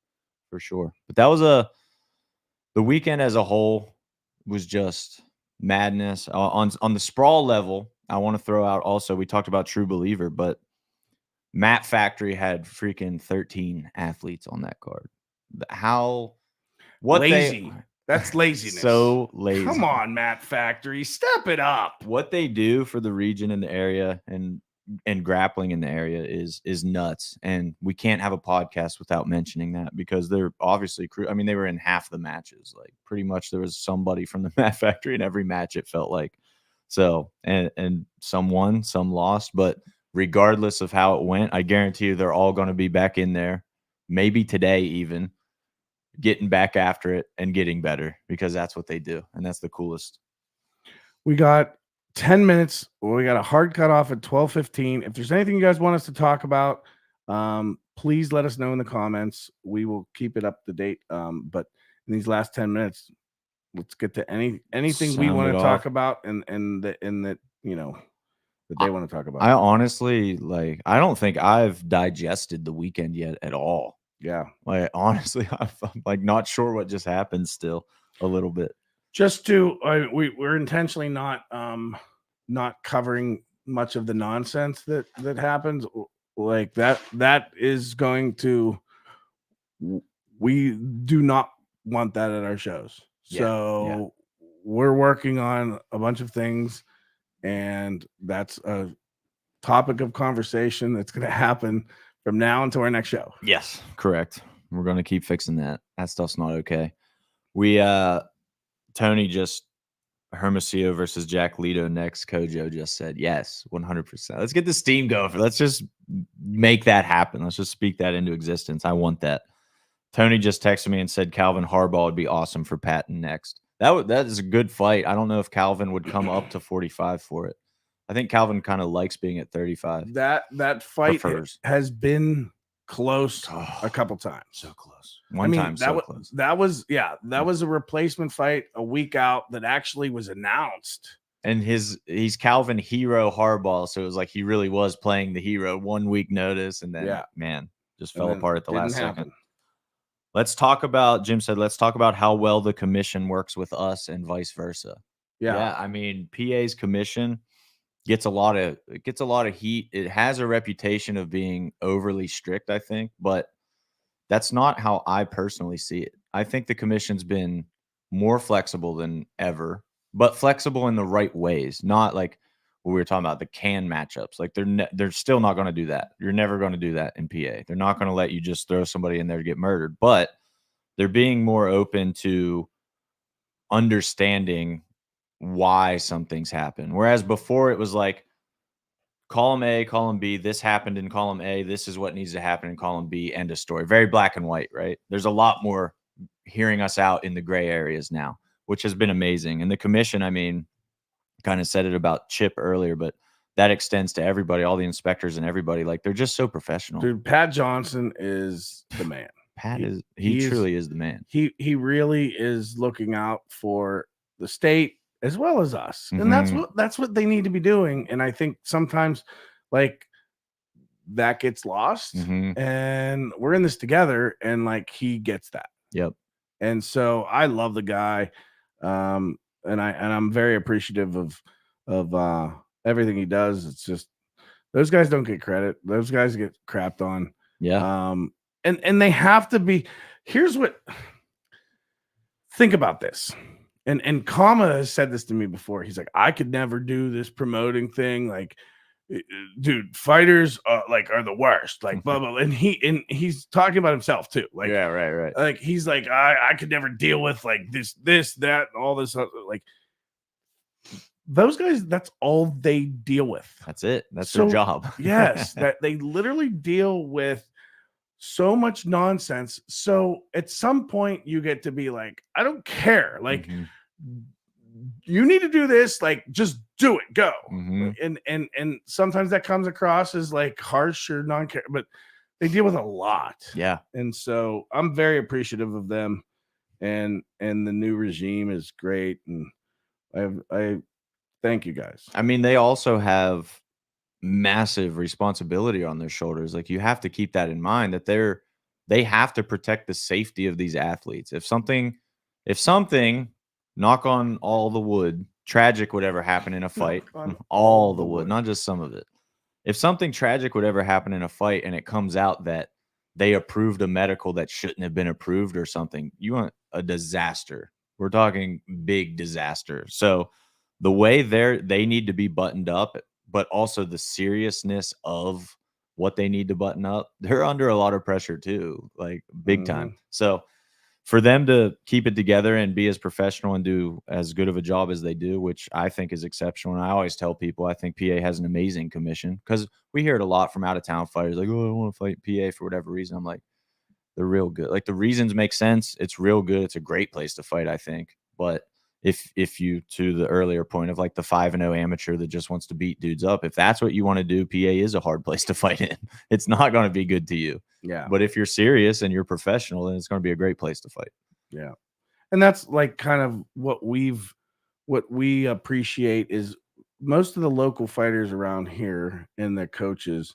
Speaker 1: for sure. But that was the weekend as a whole was just madness. On the Sprawl level, I want to throw out also, we talked about True Believer, but Matt Factory had freaking 13 athletes on that card.
Speaker 2: Lazy. That's laziness.
Speaker 1: So lazy.
Speaker 2: Come on, Matt Factory. Step it up.
Speaker 1: What they do for the region in the area and grappling in the area is nuts. And we can't have a podcast without mentioning that, because they're obviously I mean, they were in half the matches. Like, pretty much there was somebody from the Matt Factory in every match, it felt like. So, and some won, some lost, but regardless of how it went, I guarantee you they're all going to be back in there, maybe today even, getting back after it and getting better, because that's what they do, and that's the coolest.
Speaker 2: We got 10 minutes. We got a hard cut off at 12:15. If there's anything you guys want us to talk about, please let us know in the comments. We will keep it up to date. But in these last 10 minutes, let's get to anything we want to talk about and that you know that they want to talk about.
Speaker 1: I honestly, like, I don't think I've digested the weekend yet at all.
Speaker 2: Yeah.
Speaker 1: Like, honestly, I'm like not sure what just happened still a little bit.
Speaker 2: Just to we're intentionally not covering much of the nonsense that happens. Like that is going to, we do not want that at our shows. So we're working on a bunch of things, and that's a topic of conversation that's going to happen from now until our next show.
Speaker 1: Yes, correct. We're going to keep fixing that. That stuff's not okay. We Tony just Hermosillo versus Jack Leto next. Kojo just said yes, 100%. Let's get this team going. Let's just make that happen. Let's just speak that into existence. I want that. Tony just texted me and said Calvin Harbaugh would be awesome for Patton next. That is a good fight. I don't know if Calvin would come up to 45 for it. I think Calvin kind of likes being at 35.
Speaker 2: That fight has been close a couple times.
Speaker 1: So close. One time so close.
Speaker 2: That was a replacement fight a week out that actually was announced.
Speaker 1: And he's Calvin Hero Harbaugh, so it was like he really was playing the hero. 1 week notice, and then man, just fell apart at the last second. Let's talk about, Jim said, let's talk about how well the commission works with us and vice versa. Yeah, I mean, PA's commission gets a lot of heat. It has a reputation of being overly strict, I think, but that's not how I personally see it. I think the commission's been more flexible than ever, but flexible in the right ways, not like what we were talking about, the can matchups. Like they're still not going to do that. You're never going to do that in PA. They're not going to let you just throw somebody in there to get murdered, but they're being more open to understanding why some things happen. Whereas before it was like column A, column B, this happened in column A, this is what needs to happen in column B, end of story. Very black and white, right? There's a lot more hearing us out in the gray areas now, which has been amazing. And the commission, I mean, kind of said it about Chip earlier, but that extends to everybody, all the inspectors and everybody. Like, they're just so professional.
Speaker 2: Dude, Pat Johnson is the man.
Speaker 1: He truly is the man.
Speaker 2: He really is looking out for the state as well as us. And that's what they need to be doing. And I think sometimes like that gets lost and we're in this together, and like he gets that.
Speaker 1: Yep.
Speaker 2: And so I love the guy. And I'm very appreciative of everything he does. It's just those guys don't get credit. Those guys get crapped on.
Speaker 1: Yeah.
Speaker 2: And they have to be. Here's what. Think about this. And Kama has said this to me before. He's like, I could never do this promoting thing. Like, dude, fighters are the worst. Like, blah blah. And he's talking about himself too. Like,
Speaker 1: yeah, right.
Speaker 2: Like, he's like, I could never deal with like this, that, all this. Like, those guys, that's all they deal with.
Speaker 1: That's it. That's their job.
Speaker 2: Yes, that they literally deal with so much nonsense. So at some point, you get to be like, I don't care. Like, you need to do this. Like, just do it. Go. And sometimes that comes across as like harsh or non-care, but they deal with a lot.
Speaker 1: Yeah.
Speaker 2: And so I'm very appreciative of them, and the new regime is great. And I thank you guys.
Speaker 1: I mean, they also have massive responsibility on their shoulders. Like, you have to keep that in mind, that they have to protect the safety of these athletes. If something, knock on all the wood, tragic would ever happen in a fight, all the wood, not just some of it. If something tragic would ever happen in a fight and it comes out that they approved a medical that shouldn't have been approved or something, you want a disaster. We're talking big disaster. So the way they need to be buttoned up, but also the seriousness of what they need to button up, they're under a lot of pressure too, like big time. So for them to keep it together and be as professional and do as good of a job as they do, which I think is exceptional. And I always tell people, I think PA has an amazing commission, because we hear it a lot from out of town fighters, like, oh, I want to fight PA for whatever reason. I'm like, they're real good. Like, the reasons make sense. It's real good. It's a great place to fight, I think. But if you, to the earlier point of like the 5-0 amateur that just wants to beat dudes up, if that's what you want to do, PA is a hard place to fight in. It's not going to be good to you.
Speaker 2: Yeah.
Speaker 1: But if you're serious and you're professional, then it's going to be a great place to fight.
Speaker 2: Yeah. And that's like kind of what we appreciate is most of the local fighters around here and their coaches,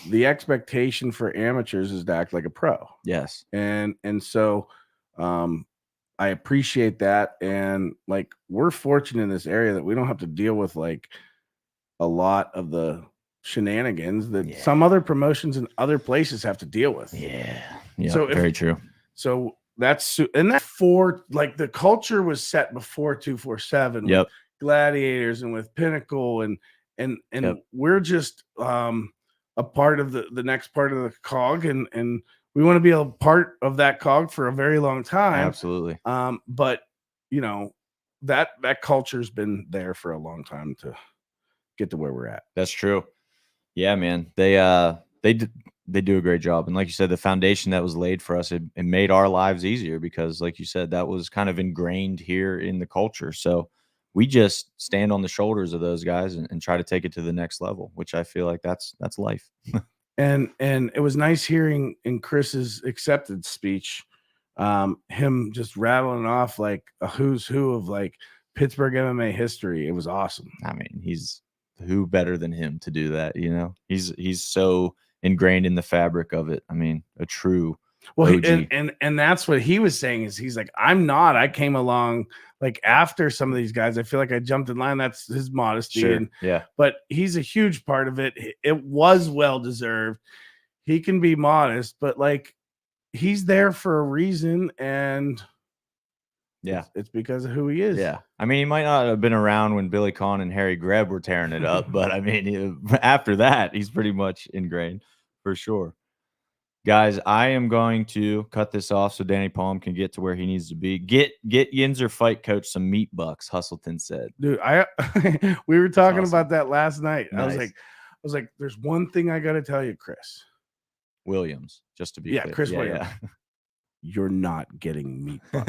Speaker 2: the expectation for amateurs is to act like a pro.
Speaker 1: Yes.
Speaker 2: And so I appreciate that. And like, we're fortunate in this area that we don't have to deal with like a lot of the shenanigans that some other promotions and other places have to deal with.
Speaker 1: Yeah. Yeah.
Speaker 2: So
Speaker 1: very true.
Speaker 2: So that's, and that for like the culture was set before 247 with Gladiators and with Pinnacle and we're just a part of the next part of the cog, and we want to be a part of that cog for a very long time.
Speaker 1: Absolutely.
Speaker 2: But you know, that culture's been there for a long time to get to where we're at.
Speaker 1: That's true. Yeah, man. They do a great job. And like you said, the foundation that was laid for us, it made our lives easier because, like you said, that was kind of ingrained here in the culture. So we just stand on the shoulders of those guys and try to take it to the next level, which I feel like that's life.
Speaker 2: And it was nice hearing in Chris's acceptance speech, him just rattling off like a who's who of like Pittsburgh MMA history. It was awesome.
Speaker 1: I mean, he's who better than him to do that? You know, he's so ingrained in the fabric of it. I mean, a true OG.
Speaker 2: And that's what he was saying is he's like, I'm not. I came along like after some of these guys. I feel like I jumped in line. That's his modesty.
Speaker 1: Sure.
Speaker 2: And,
Speaker 1: yeah,
Speaker 2: but he's a huge part of it. It was well deserved. He can be modest, but like he's there for a reason, and
Speaker 1: yeah,
Speaker 2: it's because of who he is.
Speaker 1: Yeah, I mean, he might not have been around when Billy Conn and Harry Greb were tearing it up, but I mean, after that, he's pretty much ingrained for sure. Guys, I am going to cut this off so Danny Palm can get to where he needs to be. Get Yinzer fight coach some meat bucks, Hustleton said.
Speaker 2: Dude, we were talking
Speaker 1: awesome.
Speaker 2: about that last night.
Speaker 1: Nice.
Speaker 2: I was like, there's one thing I got to tell you, Chris
Speaker 1: Williams, just to be clear.
Speaker 2: Chris Williams.
Speaker 1: Yeah.
Speaker 2: You're not getting meat bucks.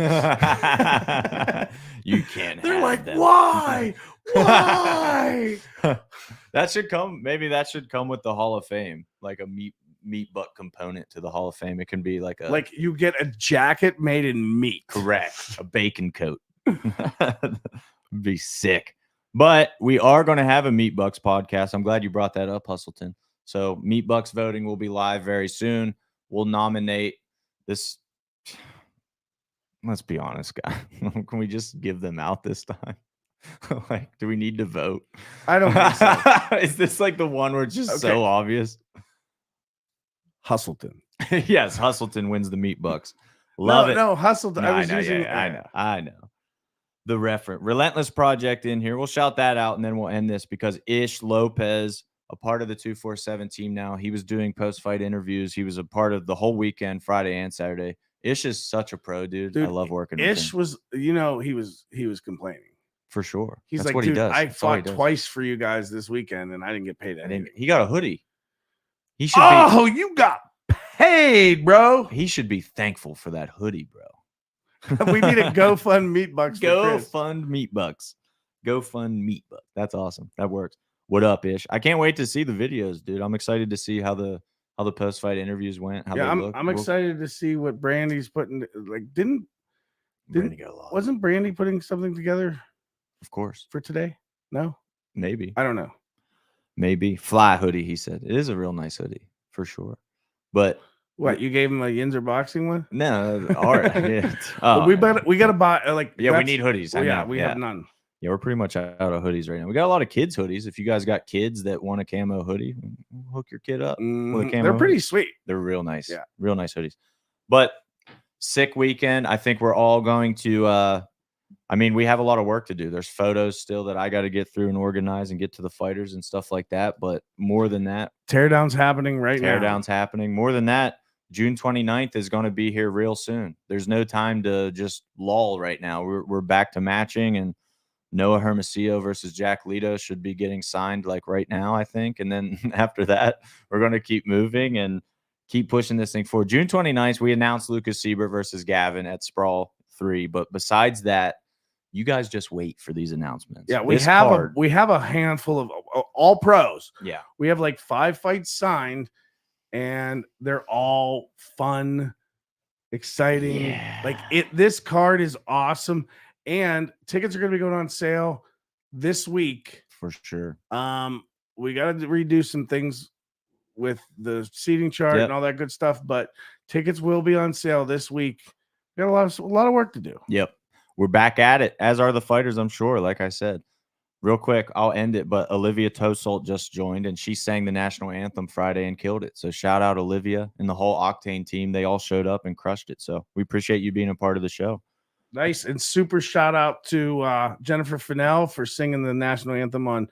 Speaker 1: You can't.
Speaker 2: They're like,
Speaker 1: them.
Speaker 2: Why?
Speaker 1: That should come. Maybe that should come with the Hall of Fame, like a meat buck component to the Hall of Fame. It can be like
Speaker 2: you get a jacket made in meat.
Speaker 1: Correct. A bacon coat. Be sick. But we are going to have a Meat Bucks podcast. I'm glad you brought that up, Hustleton. So Meat Bucks voting will be live very soon. We'll nominate this. Let's be honest, guys. Can we just give them out this time? Like, do we need to vote?
Speaker 2: I don't think so.
Speaker 1: Is this like the one where it's just so obvious?
Speaker 2: Hustleton.
Speaker 1: Yes, Hustleton wins the Meat Bucks. Love it.
Speaker 2: No, Hustleton.
Speaker 1: No,
Speaker 2: I was using.
Speaker 1: I know. The Relentless Project in here. We'll shout that out and then we'll end this because Ish Lopez, a part of the 247 team now, he was doing post-fight interviews. He was a part of the whole weekend, Friday and Saturday. Ish is such a pro, dude. I love working with him.
Speaker 2: Ish was, he was complaining.
Speaker 1: For sure.
Speaker 2: He's
Speaker 1: That's
Speaker 2: like,
Speaker 1: what
Speaker 2: dude,
Speaker 1: he does.
Speaker 2: I fought twice for you guys this weekend and I didn't get paid anything.
Speaker 1: He got a hoodie. He should
Speaker 2: you got paid, bro.
Speaker 1: He should be thankful for that hoodie, bro.
Speaker 2: We need a GoFund Meat Bucks.
Speaker 1: GoFund Meat Bucks. GoFund Meat Bucks. That's awesome. That works. What up, Ish? I can't wait to see the videos, dude. I'm excited to see how the post-fight interviews went.
Speaker 2: I'm excited to see what Brandy's putting. Like, wasn't Brandy putting something together?
Speaker 1: Of course.
Speaker 2: For today? No?
Speaker 1: Maybe.
Speaker 2: I don't know.
Speaker 1: Maybe. Fly hoodie, he said. It is a real nice hoodie, for sure. But
Speaker 2: what, you gave him a Yinzer boxing one?
Speaker 1: No, all right. Yeah.
Speaker 2: Well, we gotta buy
Speaker 1: we need hoodies.
Speaker 2: We have none.
Speaker 1: Yeah, we're pretty much out of hoodies right now. We got a lot of kids hoodies. If you guys got kids that want a camo hoodie, hook your kid up with a camo.
Speaker 2: They're pretty sweet.
Speaker 1: They're real nice.
Speaker 2: Yeah,
Speaker 1: real nice hoodies. But sick weekend. I think we're all going to. We have a lot of work to do. There's photos still that I got to get through and organize and get to the fighters and stuff like that. But more than that,
Speaker 2: teardown's happening now.
Speaker 1: Teardown's happening. More than that, June 29th is going to be here real soon. There's no time to just lull right now. We're back to matching, and Noah Hermosillo versus Jack Leto should be getting signed like right now, I think. And then after that, we're going to keep moving and keep pushing this thing forward. June 29th, we announced Lucas Siebert versus Gavin at Sprawl 3. But besides that, you guys just wait for these announcements.
Speaker 2: Yeah, we have a handful of all pros.
Speaker 1: Yeah.
Speaker 2: We have like 5 fights signed, and they're all fun, exciting.
Speaker 1: Yeah.
Speaker 2: Like this card is awesome. And tickets are going to be going on sale this week.
Speaker 1: For sure.
Speaker 2: We got to redo some things with the seating chart and all that good stuff, but tickets will be on sale this week. We got a lot of work to do.
Speaker 1: Yep. We're back at it, as are the fighters, I'm sure. Like I said, real quick, I'll end it, but Olivia Tosolt just joined, and she sang the national anthem Friday and killed it. So shout out Olivia and the whole Octane team. They all showed up and crushed it. So we appreciate you being a part of the show.
Speaker 2: Nice. And super shout out to Jennifer Fennell for singing the national anthem on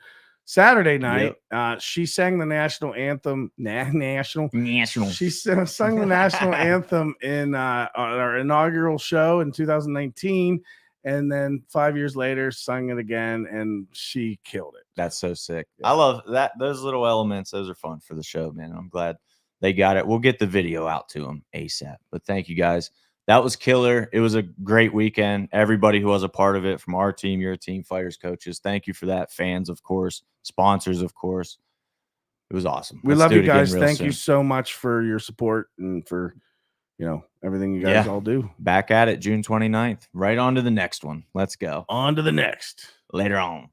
Speaker 2: Saturday night, she sang the national anthem.
Speaker 1: National.
Speaker 2: She sung the national anthem in our inaugural show in 2019, and then 5 years later, sung it again, and she killed it.
Speaker 1: That's so sick. I love that. Those little elements, those are fun for the show, man. I'm glad they got it. We'll get the video out to them ASAP. But thank you guys. That was killer. It was a great weekend. Everybody who was a part of it, from our team, your team, fighters, coaches, thank you for that. Fans, of course. Sponsors, of course. It was awesome.
Speaker 2: We love you guys. Thank you so much for your support and for, everything you guys all do.
Speaker 1: Back at it June 29th. Right on to the next one. Let's go.
Speaker 2: On to the next.
Speaker 1: Later on.